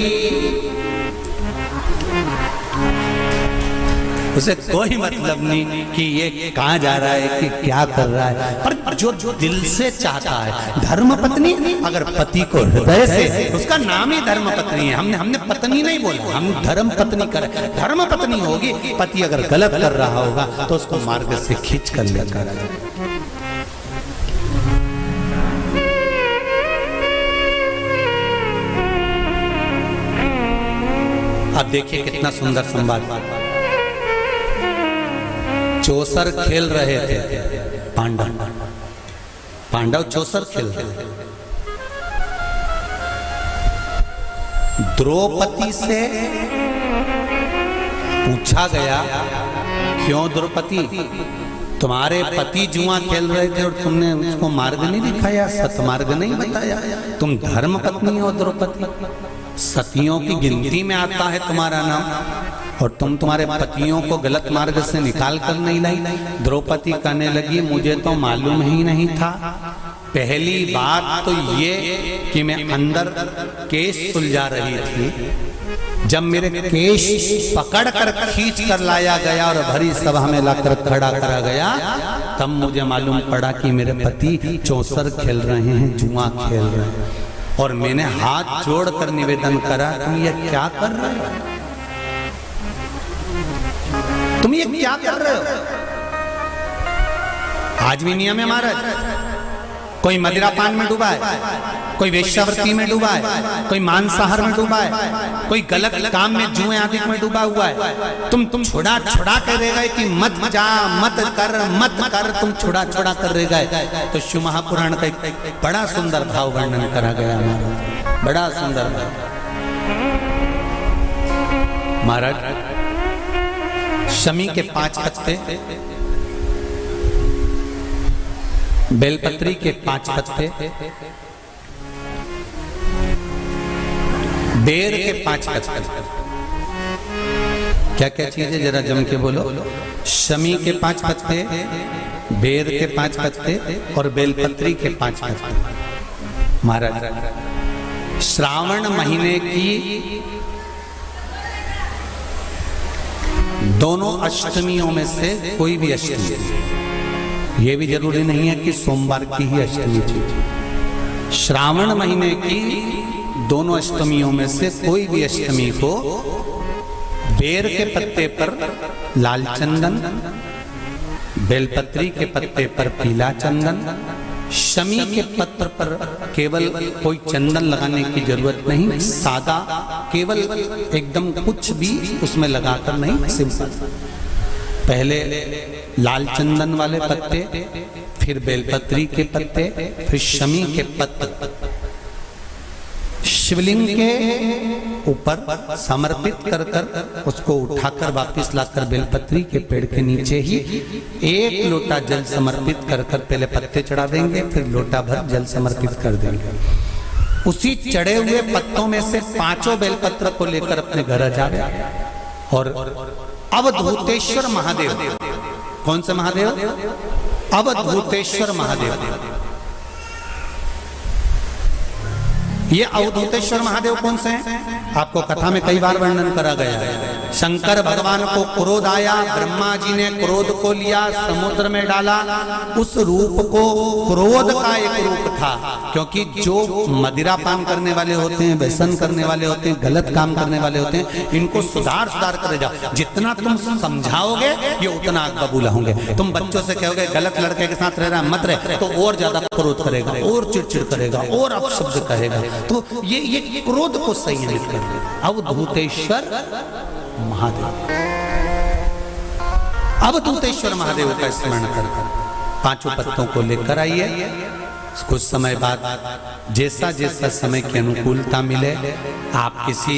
S1: उसे कोई मतलब नहीं कि ये कहाँ जा रहा है कि क्या कर रहा है, पर जो दिल से चाहता है धर्म पत्नी, अगर पति को हृदय से, उसका नाम ही धर्म पत्नी है। हमने पत्नी नहीं बोला, हम धर्म पत्नी कर, धर्म पत्नी होगी। पति अगर गलत कर रहा होगा तो उसको मार्ग से खींच कर लेकर आ जाए। अब देखिए कितना सुंदर संवाद। चौसर खेल रहे थे पांडव चौसर खेल रहे थे। द्रौपदी से पूछा गया, क्यों द्रौपदी, तुम्हारे पति जुआ खेल रहे थे और तुमने उसको मार्ग नहीं दिखाया, सतमार्ग नहीं बताया, तुम धर्म पत्नी हो द्रौपदी, सतियों की गिनती में आता है तुम्हारा नाम, और तुम तुम्हारे पतियों को गलत मार्ग से निकाल कर नहीं लाई। द्रौपदी कहने लगी, मुझे तो मालूम ही नहीं था। पहली बात तो ये कि मैं अंदर केश सुलझा रही थी, जब मेरे केश पकड़ कर खींच कर लाया गया और भरी सभा में लाकर खड़ा करा गया, तब मुझे मालूम पड़ा कि मेरे पति चौसर खेल रहे हैं, जुआ खेल रहे हैं। और मैंने हाथ जोड़कर निवेदन करा, तुम ये क्या कर रहे हो, तुम ये क्या कर रहे हो। आज भी नियम है महाराज, कोई मदिरा पान में डूबा है, कोई वेश्यावृत्ति में डूबा है, कोई मांसाहार में डूबा है, कोई गलत काम में जुए आदि में डूबा हुआ है। तुम छुड़ा कर रह गए कि मत जा, मत कर, तुम छुड़ा कर रह गए। तो शिव महापुराण का एक बड़ा सुंदर भाव वर्णन करा गया महाराज, बड़ा सुंदर महाराज। शमी के 5 पत्ते, बेलपत्री के 5 पत्ते, बेर के 5 पत्ते, क्या क्या चीज है जरा जम के बोलो। शमी के 5 पत्ते, बेर के 5 पत्ते और बेलपत्री के 5 पत्ते। महाराज श्रावण महीने की दोनों अष्टमियों में से कोई भी अष्टमी, ये भी जरूरी नहीं है कि सोमवार की ही अष्टमी थी। श्रावण महीने की दोनों अष्टमियों में से कोई भी अष्टमी को बेर के पत्ते पर लाल चंदन, बेलपत्री के पत्ते पर पीला चंदन, शमी के पत्र पर केवल कोई चंदन लगाने की जरूरत नहीं, सादा केवल एकदम कुछ भी उसमें लगाकर नहीं, सिंपल। पहले लाल चंदन वाले पत्ते, फिर बेलपत्री के पत्ते, फिर शमी के पत्ते शिवलिंग के ऊपर समर्पित कर कर उसको उठाकर वापस लाकर बेलपत्री के पेड़ के नीचे ही 1 लोटा जल समर्पित कर कर पहले पत्ते चढ़ा देंगे, फिर लोटा भर जल समर्पित कर देंगे। उसी चढ़े हुए पत्तों में से 5 बेलपत्र को लेकर अपने घर जावे और अवधूतेश्वर महादेव, कौन से महादेव? अवधूतेश्वर महादेव। ये अवधूतेश्वर महादेव कौन से हैं? आपको कथा में कई बार वर्णन करा गया है। शंकर भगवान को क्रोध आया, ब्रह्मा जी ने क्रोध को लिया, समुद्र में डाला। उस रूप को क्रोध का एक रूप था, क्योंकि जो मदिरा पान करने वाले होते हैं, व्यसन करने वाले होते हैं, गलत काम करने वाले होते हैं, इनको सुधार करे जाओ। जितना तुम समझाओगे ये उतना आग बबूला होंगे। तुम बच्चों से कहोगे गलत लड़के के साथ रह रहा मत रहे, तो और ज्यादा क्रोध करेगा, और चिड़चिड़ करेगा, और अपशब्द कहेगा। तो ये क्रोध को संयमित कर अवधूतेश्वर महादेव। अवधूतेश्वर महादेव का स्मरण कर 5 पत्तों को लेकर आइए। कुछ समय बाद जैसा जैसा समय की अनुकूलता मिले, आप किसी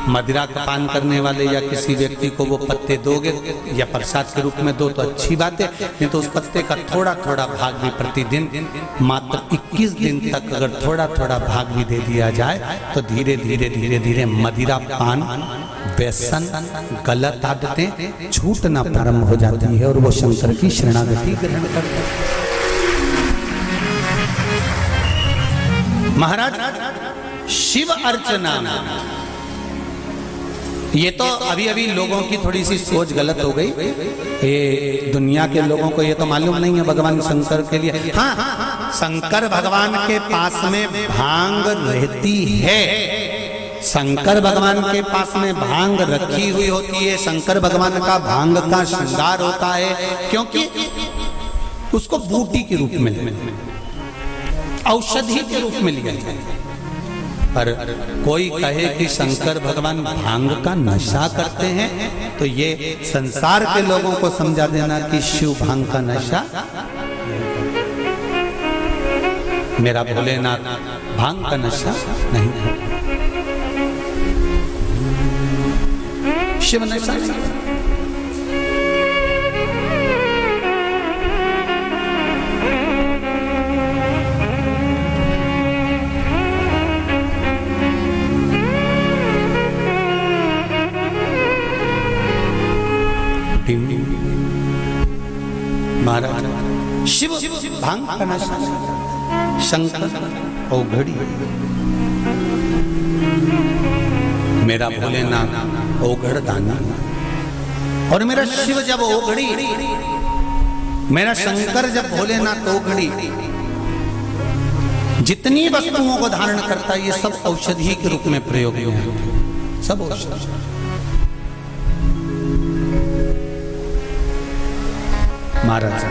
S1: मदिरा का पान करने वाले या किसी व्यक्ति को वो पत्ते दोगे या प्रसाद के रूप में दो तो अच्छी बात है, नहीं तो उस पत्ते का थोड़ा थोड़ा भाग भी प्रतिदिन मात्र 21 दिन तक अगर थोड़ा थोड़ा भाग भी दे दिया जाए तो धीरे धीरे धीरे धीरे मदिरा पान, व्यसन, गलत आदतें छूटना प्रारंभ हो जाती है और वो शंकर की शरणागति ग्रहण करते हैं। महाराज शिव अर्चना, ये तो अभी अभी लोगों की थोड़ी सी सोच गलत हो गई। ये दुनिया के लोगों को ये तो मालूम नहीं है भगवान शंकर के लिए। हाँ, शंकर भगवान के पास में भांग रहती है, शंकर भगवान के पास में भांग रखी हुई होती है। शंकर भगवान का भांग का श्रृंगार होता है, क्योंकि उसको बूटी के रूप में, औषधि के रूप में लिया जाए। पर कोई कहे कि शंकर भगवान भांग का नशा करते हैं, तो ये संसार के लोगों को समझा देना कि शिव भांग का नशा, मेरा भोलेनाथ भांग का नशा नहीं है, शिव नशा नहीं। महाराज शिव भांग का नशा, शंकर औघड़ी, मेरा भोलेनाथ औघड़ दानी, और मेरा शिव जब औघड़ी, मेरा शंकर जब भोलेनाथ औघड़ी, जितनी वस्तुओं को धारण करता है ये सब औषधि के रूप में प्रयोग है, सब औषधि। महाराज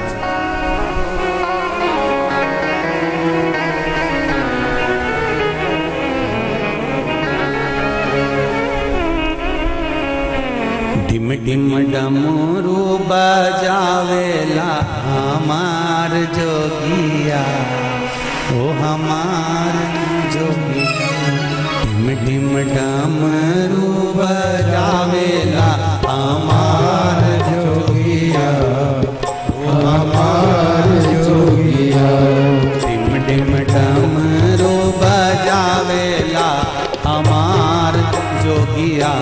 S1: डिम डिम डमरू बजावेला हमार जोगिया, ओ हमार जोगिया। डिम डिम डमरू बजावेला हमार जोगिया, हमार जोगिया। डिम डिम डमरू बजावेला हमार जोगिया,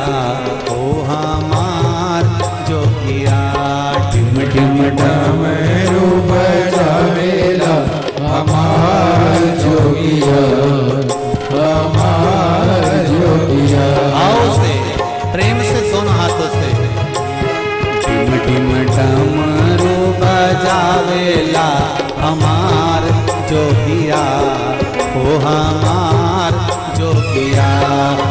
S1: ओ हमार जोगिया। डिम डिम डमरू बजावेला हमार जोगिया, हमार जोगिया। आओ से प्रेम से दोनों हाथों से डिम डिम डमरू बजावेला हमार जोगिया, ओ हमार जोगिया।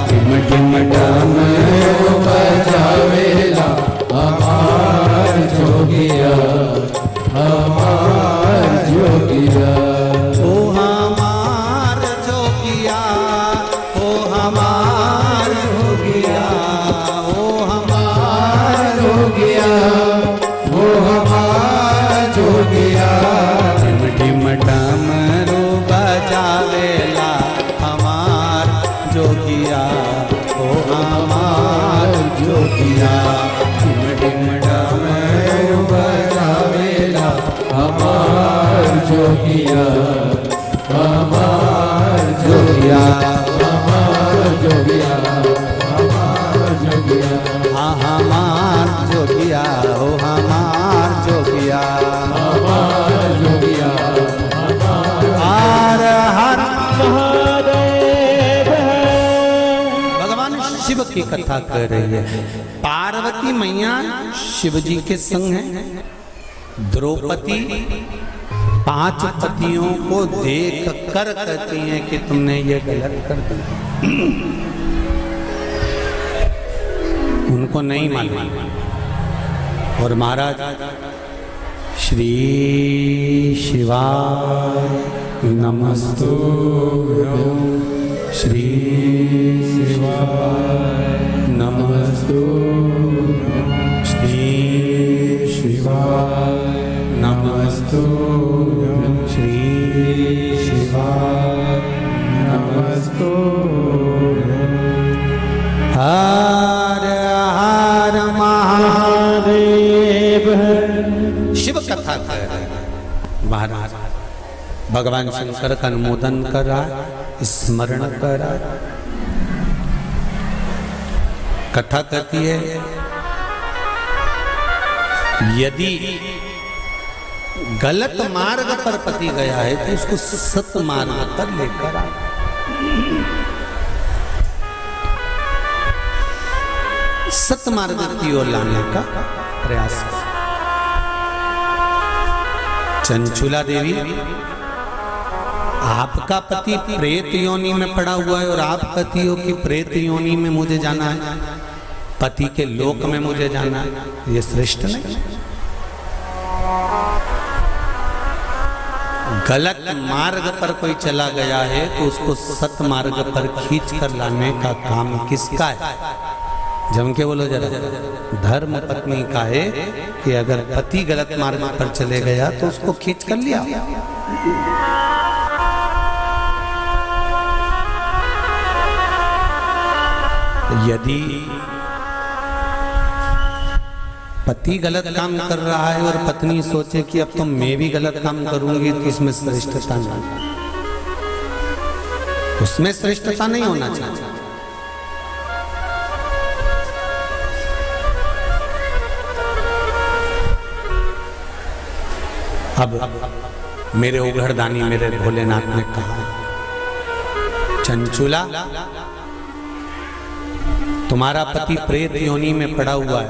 S1: डिम डिम डमरू बजावेला हमार जोगिया, हमार जोगिया। ओ हमार जोगिया, ओ हमार जोगिया, ओ हमार जोगिया, ओ हमार जोगिया। डिम डिम डमरू बजावेला हमार जोगिया, ओ हमार जोगिया। डिम डिम डमरू बजावेला हमार जोगिया, हमार जोगिया। की कथा कर रही है। पार्वती मैया शिव जी के संग है। द्रौपदी 5 पतियों को देख कर कहती हैं कि तुमने ये गलत कर दिया। उनको नहीं मालूम। और महाराज श्री शिवाय नमस्तुभ्यं, श्री शिवाय नमस्तुभ्यं, श्री शिवाय नमस्तुभ्यं, श्री शिवाय नमस्तुभ्यं। हर हर महादेव। शिव कथा कर रहे हैं महाराज। भगवान शंकर का अनुमोदन कर रहा है, स्मरण कर रहा है। कथा कहती है यदि गलत मार्ग पर पति गया है तो उसको सत मार्ग पर लेकर आ। सत मार्ग की ओर लाने का प्रयास कर। चंचुला देवी, आपका पति प्रेत योनि में पड़ा हुआ है और आप कहती हो कि प्रेत योनि में मुझे जाना है, पति के लोक में मुझे जाना है, ये श्रेष्ठ नहीं। गलत मार्ग पर कोई चला गया है तो उसको सत मार्ग पर खींच कर लाने का काम किसका है? जम के बोलो जरा। धर्म पत्नी का है कि अगर पति गलत मार्ग पर चले गया तो उसको खींच कर लिया। यदि पति गलत काम कर रहा है और पत्नी सोचे कि अब तो मैं भी गलत काम करूंगी तो इसमें श्रेष्ठता नहीं, उसमें श्रेष्ठता नहीं होना चाहिए। अब मेरे उघड़दानी मेरे भोलेनाथ ने कहा, चंचुला तुम्हारा पति प्रेत योनि में पड़ा हुआ है।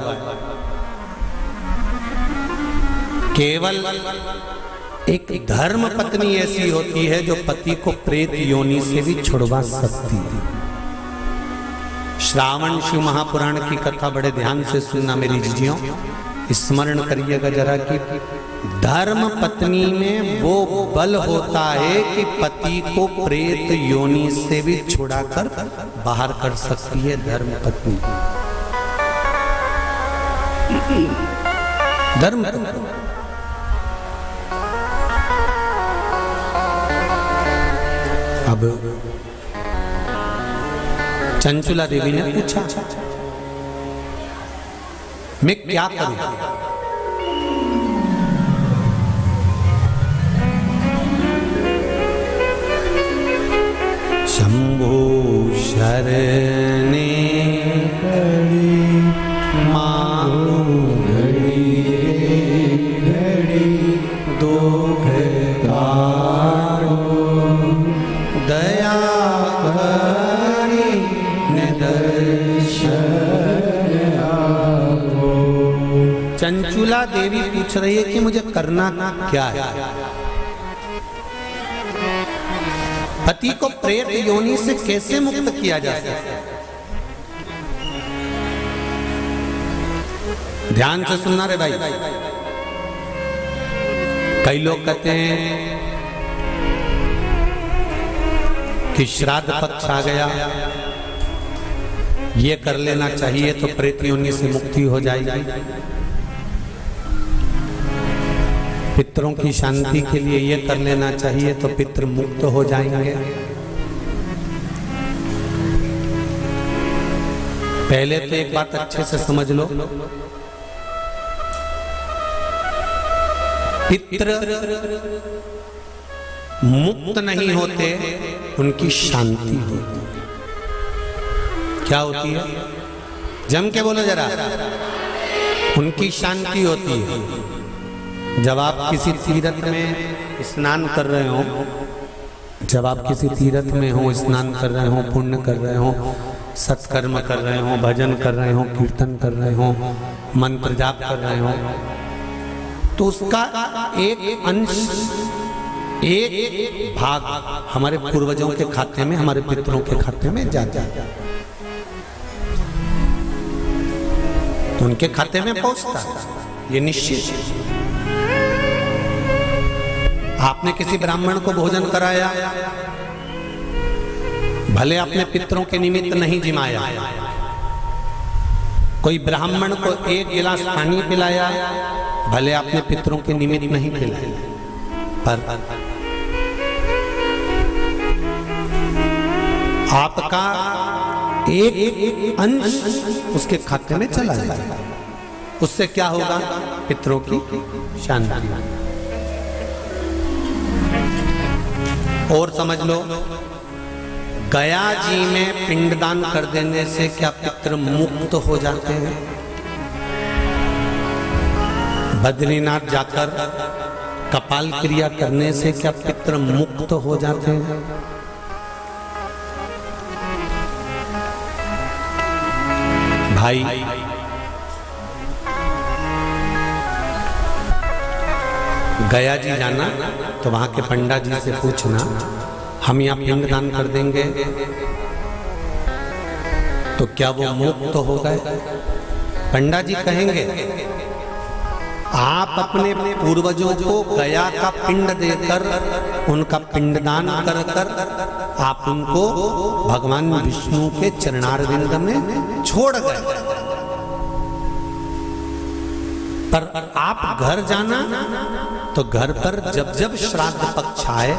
S1: केवल एक धर्म पत्नी ऐसी होती है जो पति को प्रेत योनि से भी छुड़वा सकती है। श्रावण शिव महापुराण की कथा बड़े ध्यान से सुनना मेरी जीजियों, स्मरण करिएगा जरा कि धर्म पत्नी में वो बल होता है कि पति को प्रेत योनि से भी छुड़ाकर बाहर कर सकती है। धर्म पत्नी, धर्म पत्नी। अब चंचुला देवी ने पूछा मैं क्या करूं? शंभो शरणे घड़ी मांगो घड़ी घड़ी दुख कारो दया करी निदर्शन आपो। चंचुला देवी पूछ रही है कि मुझे करना क्या है? पति को प्रेत योनि से कैसे मुक्त किया जा सकता है? ध्यान से सुनना रे भाई। कई लोग कहते हैं कि श्राद्ध पक्ष आ गया, ये कर लेना चाहिए तो प्रेत योनि से मुक्ति हो जाएगी। पितरों की शांति के लिए ये कर लेना चाहिए तो पितृ मुक्त हो जाएंगे। पहले तो एक बात अच्छे से समझ लो, पितृ मुक्त नहीं होते, उनकी शांति होती। क्या होती है? जम के बोलो जरा। उनकी शांति होती है। जब आप किसी तीर्थ में स्नान कर रहे हो, जब आप किसी तीर्थ में हो, स्नान कर रहे हो, पुण्य कर रहे हो, सत्कर्म कर रहे हो, भजन कर रहे हो, कीर्तन कर रहे हो, मंत्र जाप कर रहे हो, तो उसका एक अंश, एक भाग हमारे पूर्वजों के खाते में, हमारे पितरों के खाते में जाता है, तो उनके खाते में पहुंचता है, ये निश्चित है। आपने किसी ब्राह्मण को भोजन कराया, भले आपने पितरों के निमित्त नहीं जिमाया, कोई ब्राह्मण को एक गिलास पानी पिलाया, भले आपने पितरों के निमित्त नहीं पिलाया, पर आपका एक अंश उसके खाते में चला जाएगा। उससे क्या होगा? पितरों की शांति। और समझ लो, गया जी में पिंडदान कर देने से क्या पितृ मुक्त हो जाते हैं? बद्रीनाथ जाकर कपाल क्रिया करने से क्या पितृ मुक्त हो जाते हैं? भाई, गया जी जाना तो वहां के पंडा जी से पूछना, हम यहाँ पिंडदान कर देंगे तो क्या वो मुक्त हो गए? पंडा जी कहेंगे, आप अपने पूर्वजों को गया का पिंड देकर, उनका पिंडदान कर कर आप उनको भगवान विष्णु के चरणारविंद में छोड़ गए, पर आप घर जाना तो घर पर जब जब श्राद्ध पक्ष आए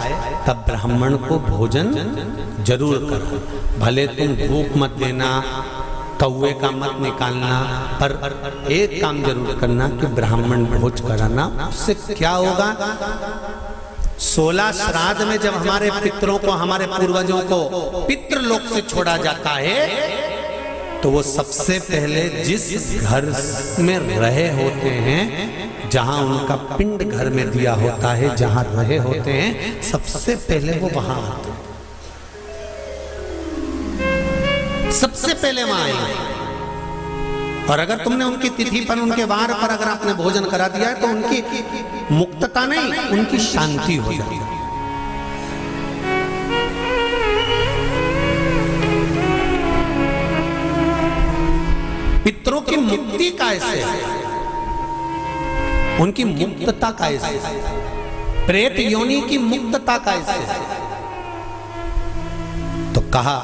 S1: तब ब्राह्मण को भोजन जरूर करो। भले तुम भूख मत देना, कौवे का मत निकालना, पर एक काम जरूर करना कि ब्राह्मण भोज कराना। उससे क्या होगा? 16 श्राद्ध में जब हमारे पितरों को, हमारे पूर्वजों को पितृलोक से छोड़ा जाता है, तो वो सबसे पहले जिस घर में रहे होते हैं, जहां उनका पिंड घर में दिया होता है, जहां रहे होते हैं, सबसे पहले वो वहां आते हैं, सबसे पहले वहां आएंगे। और अगर तुमने उनकी तिथि पर, उनके वार पर अगर आपने भोजन करा दिया है, तो उनकी मुक्तता नहीं, उनकी शांति हो जाती है। पितरों की मुक्ति कैसे है? उनकी मुक्तता कैसे है? प्रेत योनि की मुक्तता कैसे है? तो कहा,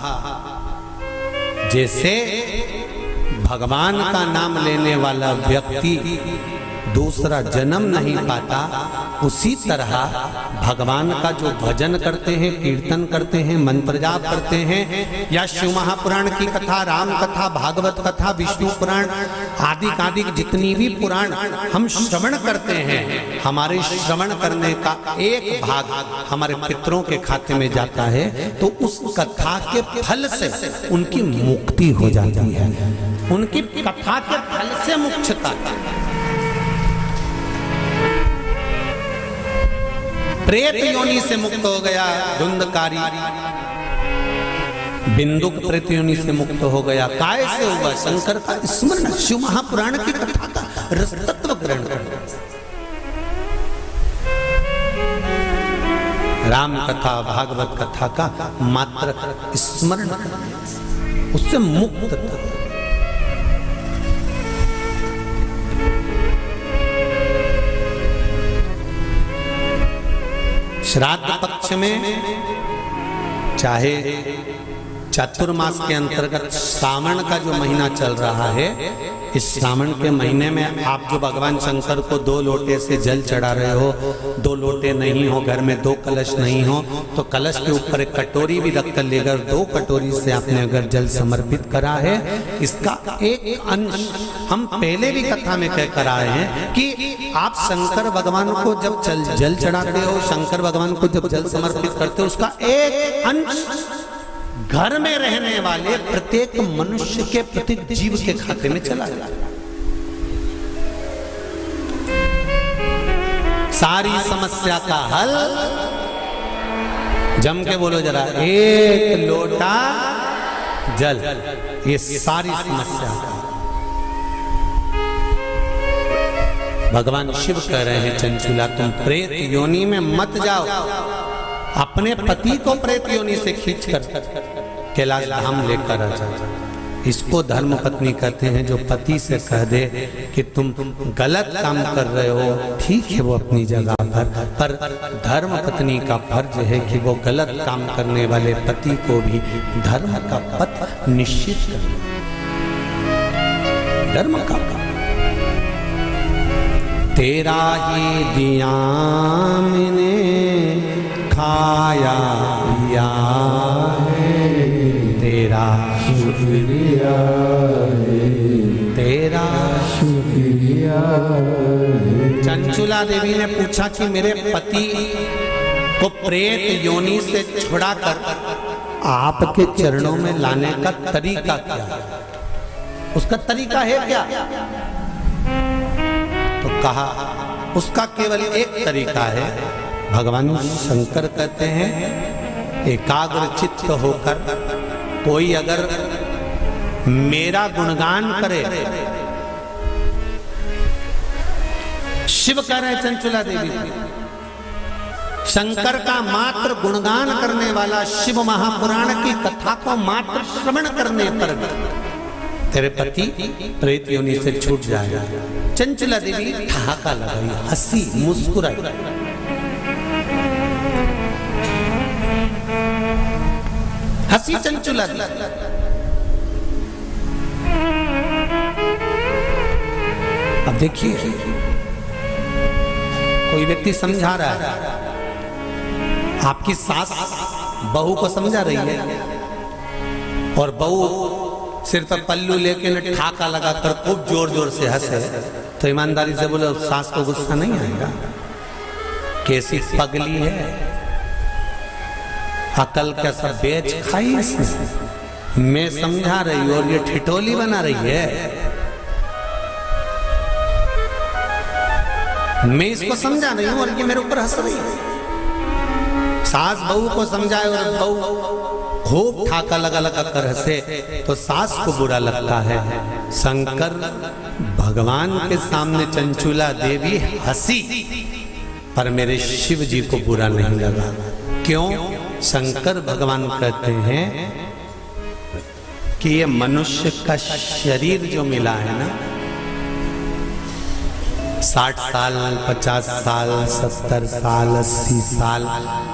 S1: जैसे भगवान का नाम लेने वाला व्यक्ति दूसरा जन्म नहीं पाता, उसी तरह भगवान का जो भजन करते हैं, कीर्तन करते हैं, मंत्र जाप करते हैं, या शिव महापुराण की कथा, राम कथा, भागवत कथा, विष्णु पुराण आदि जितनी भी पुराण हम श्रवण करते हैं, हमारे श्रवण करने का एक भाग हमारे पितरों के खाते में जाता है, तो उस कथा के फल से उनकी मुक्ति हो जाती है। उनकी कथा के फल से मुक्तता। प्रेत योनि से मुक्त हो गया धुंधकारी, बिंदुक प्रेत योनि से मुक्त हो गया। काय से हुआ? शंकर का स्मरण, शिव महापुराण की कथा का रस तत्व ग्रहण करना, राम कथा, भागवत कथा का मात्र स्मरण करना, उससे मुक्त। श्राद्ध पक्ष में, चाहे चातुर्मास के अंतर्गत श्रावण का जो महीना चल रहा है, इस श्रावण के महीने में आप जो भगवान शंकर को 2 लोटे से जल चढ़ा रहे हो, 2 लोटे नहीं हो, घर में 2 कलश नहीं हो, तो कलश के ऊपर एक कटोरी भी रखकर लेकर 2 कटोरी से आपने अगर जल समर्पित करा है, इसका एक अंश हम पहले भी कथा में कह कर आए हैं कि आप शंकर भगवान को जब जल चढ़ाते हो, शंकर भगवान को जब जल समर्पित करते हो, उसका एक अंश घर में रहने वाले प्रत्येक मनुष्य के, प्रत्येक जीव के खाते में चला जाता है। सारी समस्या का हल, जम के बोलो जरा, एक लोटा जल, ये सारी समस्या का भगवान शिव कह रहे हैं चंचुला तुम प्रेत योनि में मत जाओ। अपने पति को प्रेत योनि से खींचकर कैलाश धाम लेकर आ जाओ। इसको धर्म पत्नी कहते हैं। जो पति से कह दे कि तुम गलत काम कर रहे हो, ठीक है वो अपनी जगह पर धर्म पत्नी का फर्ज है कि वो गलत काम करने वाले पति को भी धर्म का पथ निश्चित करे। धर्म का काम तेरा ही दिया मैंने खाया पिया है, तेरा शुक्रिया है, तेरा शुक्रिया है। चंचुला देवी ने पूछा कि मेरे पति को प्रेत योनि से छुड़ाकर आपके चरणों में लाने का तरीका क्या है? उसका तरीका है क्या? तो कहा उसका केवल एक तरीका है। भगवान शंकर कहते हैं एकाग्र चित्त होकर कोई अगर मेरा गुणगान करे, शिव कह रहे चंचुला देवी शंकर का मात्र गुणगान करने वाला शिव महापुराण की कथा को मात्र श्रवण करने पर तेरे पति प्रेत योनि से छूट जाएगा। चंचुला देवी ठहाका लगाई, हंसी, मुस्कुराई। हंसी चंचुला देवी। अब देखिए कोई व्यक्ति समझा रहा है, आपकी सास बहू को समझा रही है और बहू सिर पर पल्लू लेके न ठाका लगाकर खूब जोर जोर से हंसे, तो ईमानदारी से बोले सास को गुस्सा नहीं आएगा? कैसी पगली है, अकल का सब बेच खाई इसने। मैं समझा रही हूं और ये ठिठोली बना रही है। मैं इसको समझा रही हूं और ये मेरे ऊपर हंस रही है। सास बहू को समझाए और बहू खूब ठाका लगा लगा कर हंसे तो सास को बुरा लगता है। शंकर भगवान के सामने चंचुला देवी हंसी पर मेरे शिव जी को बुरा नहीं लगा। क्यों? शंकर भगवान कहते हैं कि ये मनुष्य का शरीर जो मिला है ना, 60 साल, 50 साल, 70 साल, 80 साल,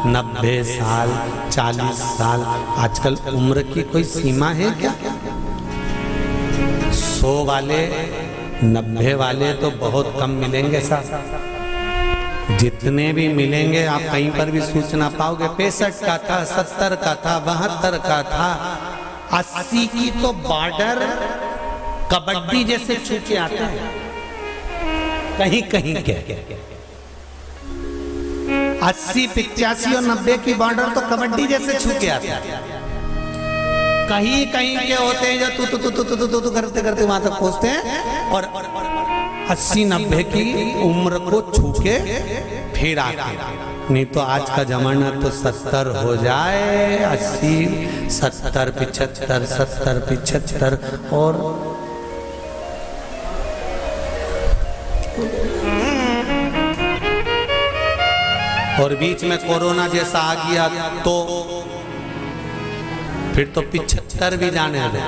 S1: 90 साल, 40 साल, आजकल उम्र की कोई सीमा है क्या? 100 वाले, 90 वाले तो बहुत कम मिलेंगे साहब। जितने भी मिलेंगे आप कहीं पर भी सूचना पाओगे 65 का था, 70 का था, 72 का था, 80 की तो बॉर्डर कबड्डी जैसे छूके आते हैं कहीं कहीं के। 80, 85 और 90 की बॉर्डर तो कबड्डी जैसे छूके आते हैं। कहीं कहीं के होते हैं जो तू करते करते वहां तक पहुंचते हैं और 80-90 की उम्र को छू के फिर आते। नहीं तो आज का जमाना तो 70 हो जाए, 80, 70, 75, 70, 75 और बीच में कोरोना जैसा आ गया तो फिर तो 75 भी जाने दे।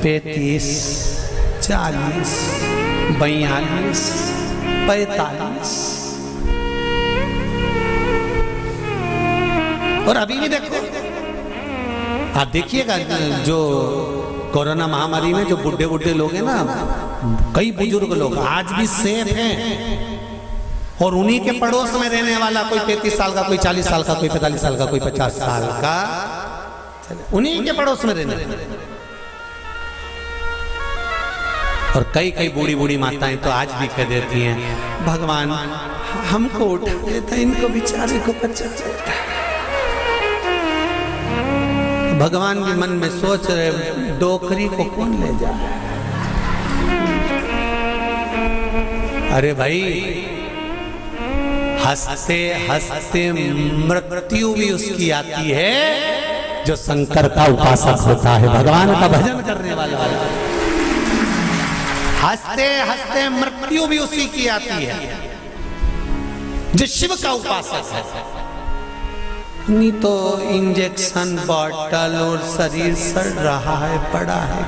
S1: 35, 40, 42, 45 और अभी भी देखो, आप देखिएगा जो कोरोना महामारी में जो बुढ़े बुढ़े लोग हैं ना, कई बुजुर्ग लोग आज भी सेफ हैं और उन्हीं के पड़ोस में रहने वाला कोई 33 साल का, कोई 40 साल का, कोई 45 साल का, कोई 50 साल का, उन्हीं के पड़ोस में रहने और कई कई बूढ़ी बूढ़ी माताएं तो आज भी कह देती हैं भगवान हमको उठा लेता, इनको बेचारे को बचा लेता। भगवान भी मन में सोच रहे डोकरी को कौन ले जाए। अरे भाई हंसते हंसते मृत्यु भी उसकी आती है जो शंकर का उपासक होता है, भगवान का भजन करने वाला है। हंसते हंसते मृत्यु भी उसी की आती है जो शिव का उपासक है। नहीं तो इंजेक्शन बॉटल और शरीर सड़ रहा है, पड़ा है,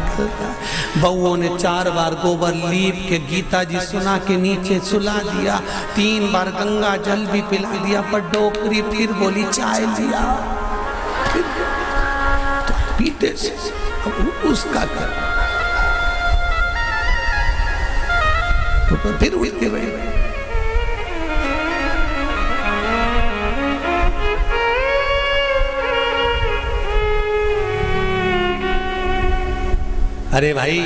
S1: बउओं ने 4 बार गोबर लीप के गीता जी सुना के नीचे सुला दिया, 3 बार गंगा जल भी पिला दिया, पर डोकरी फिर बोली चाय लिया, तो पीते से उसका क्या, तो फिर उठते बैठे। अरे भाई,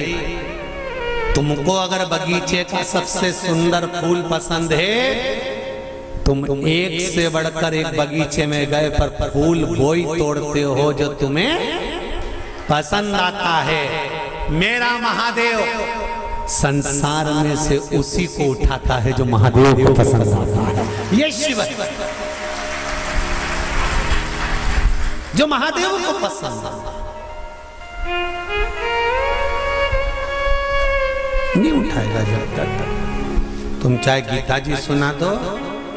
S1: तुमको अगर बगीचे का सबसे सुंदर फूल पसंद है, तुम एक से बढ़कर एक बगीचे में गए, पर फूल वही तोड़ते हो जो तुम्हें पसंद आता है। मेरा महादेव संसार में से उसी को उठाता है जो महादेव को पसंद आता है। ये शिव है जो महादेव को पसंद आता है, नहीं उठाएगा जब तक तुम चाहे गीता जी सुना दो,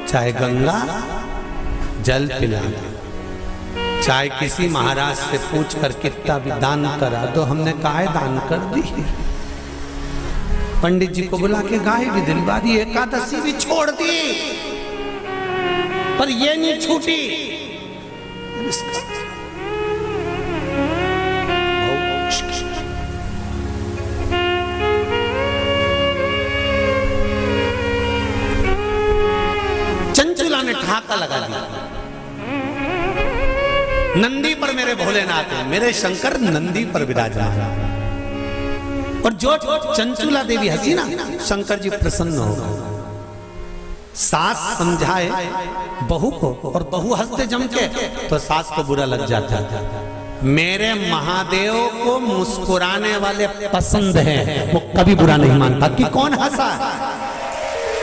S1: चाहे गंगा जल पिला दो, चाहे किसी महाराज से पूछ कर कितना भी दान करा दो। हमने गाय दान कर दी, पंडित जी को बुला के गाय भी दिलवा दी, एकादशी भी छोड़ दी, पर ये नहीं छूटी। चंचुला ने ठाका लगा दिया, नंदी पर मेरे भोलेनाथ है, मेरे शंकर नंदी पर विराजमान। और जो चंचुला देवी हंसी ना, शंकर जी प्रसन्न हो गए। सास समझाए बहू को और बहू हंसते जम के, तो सास को बुरा लग जाता है। मेरे महादेव को मुस्कुराने वाले पसंद हैं, वो कभी बुरा नहीं मानता कि कौन हंसा।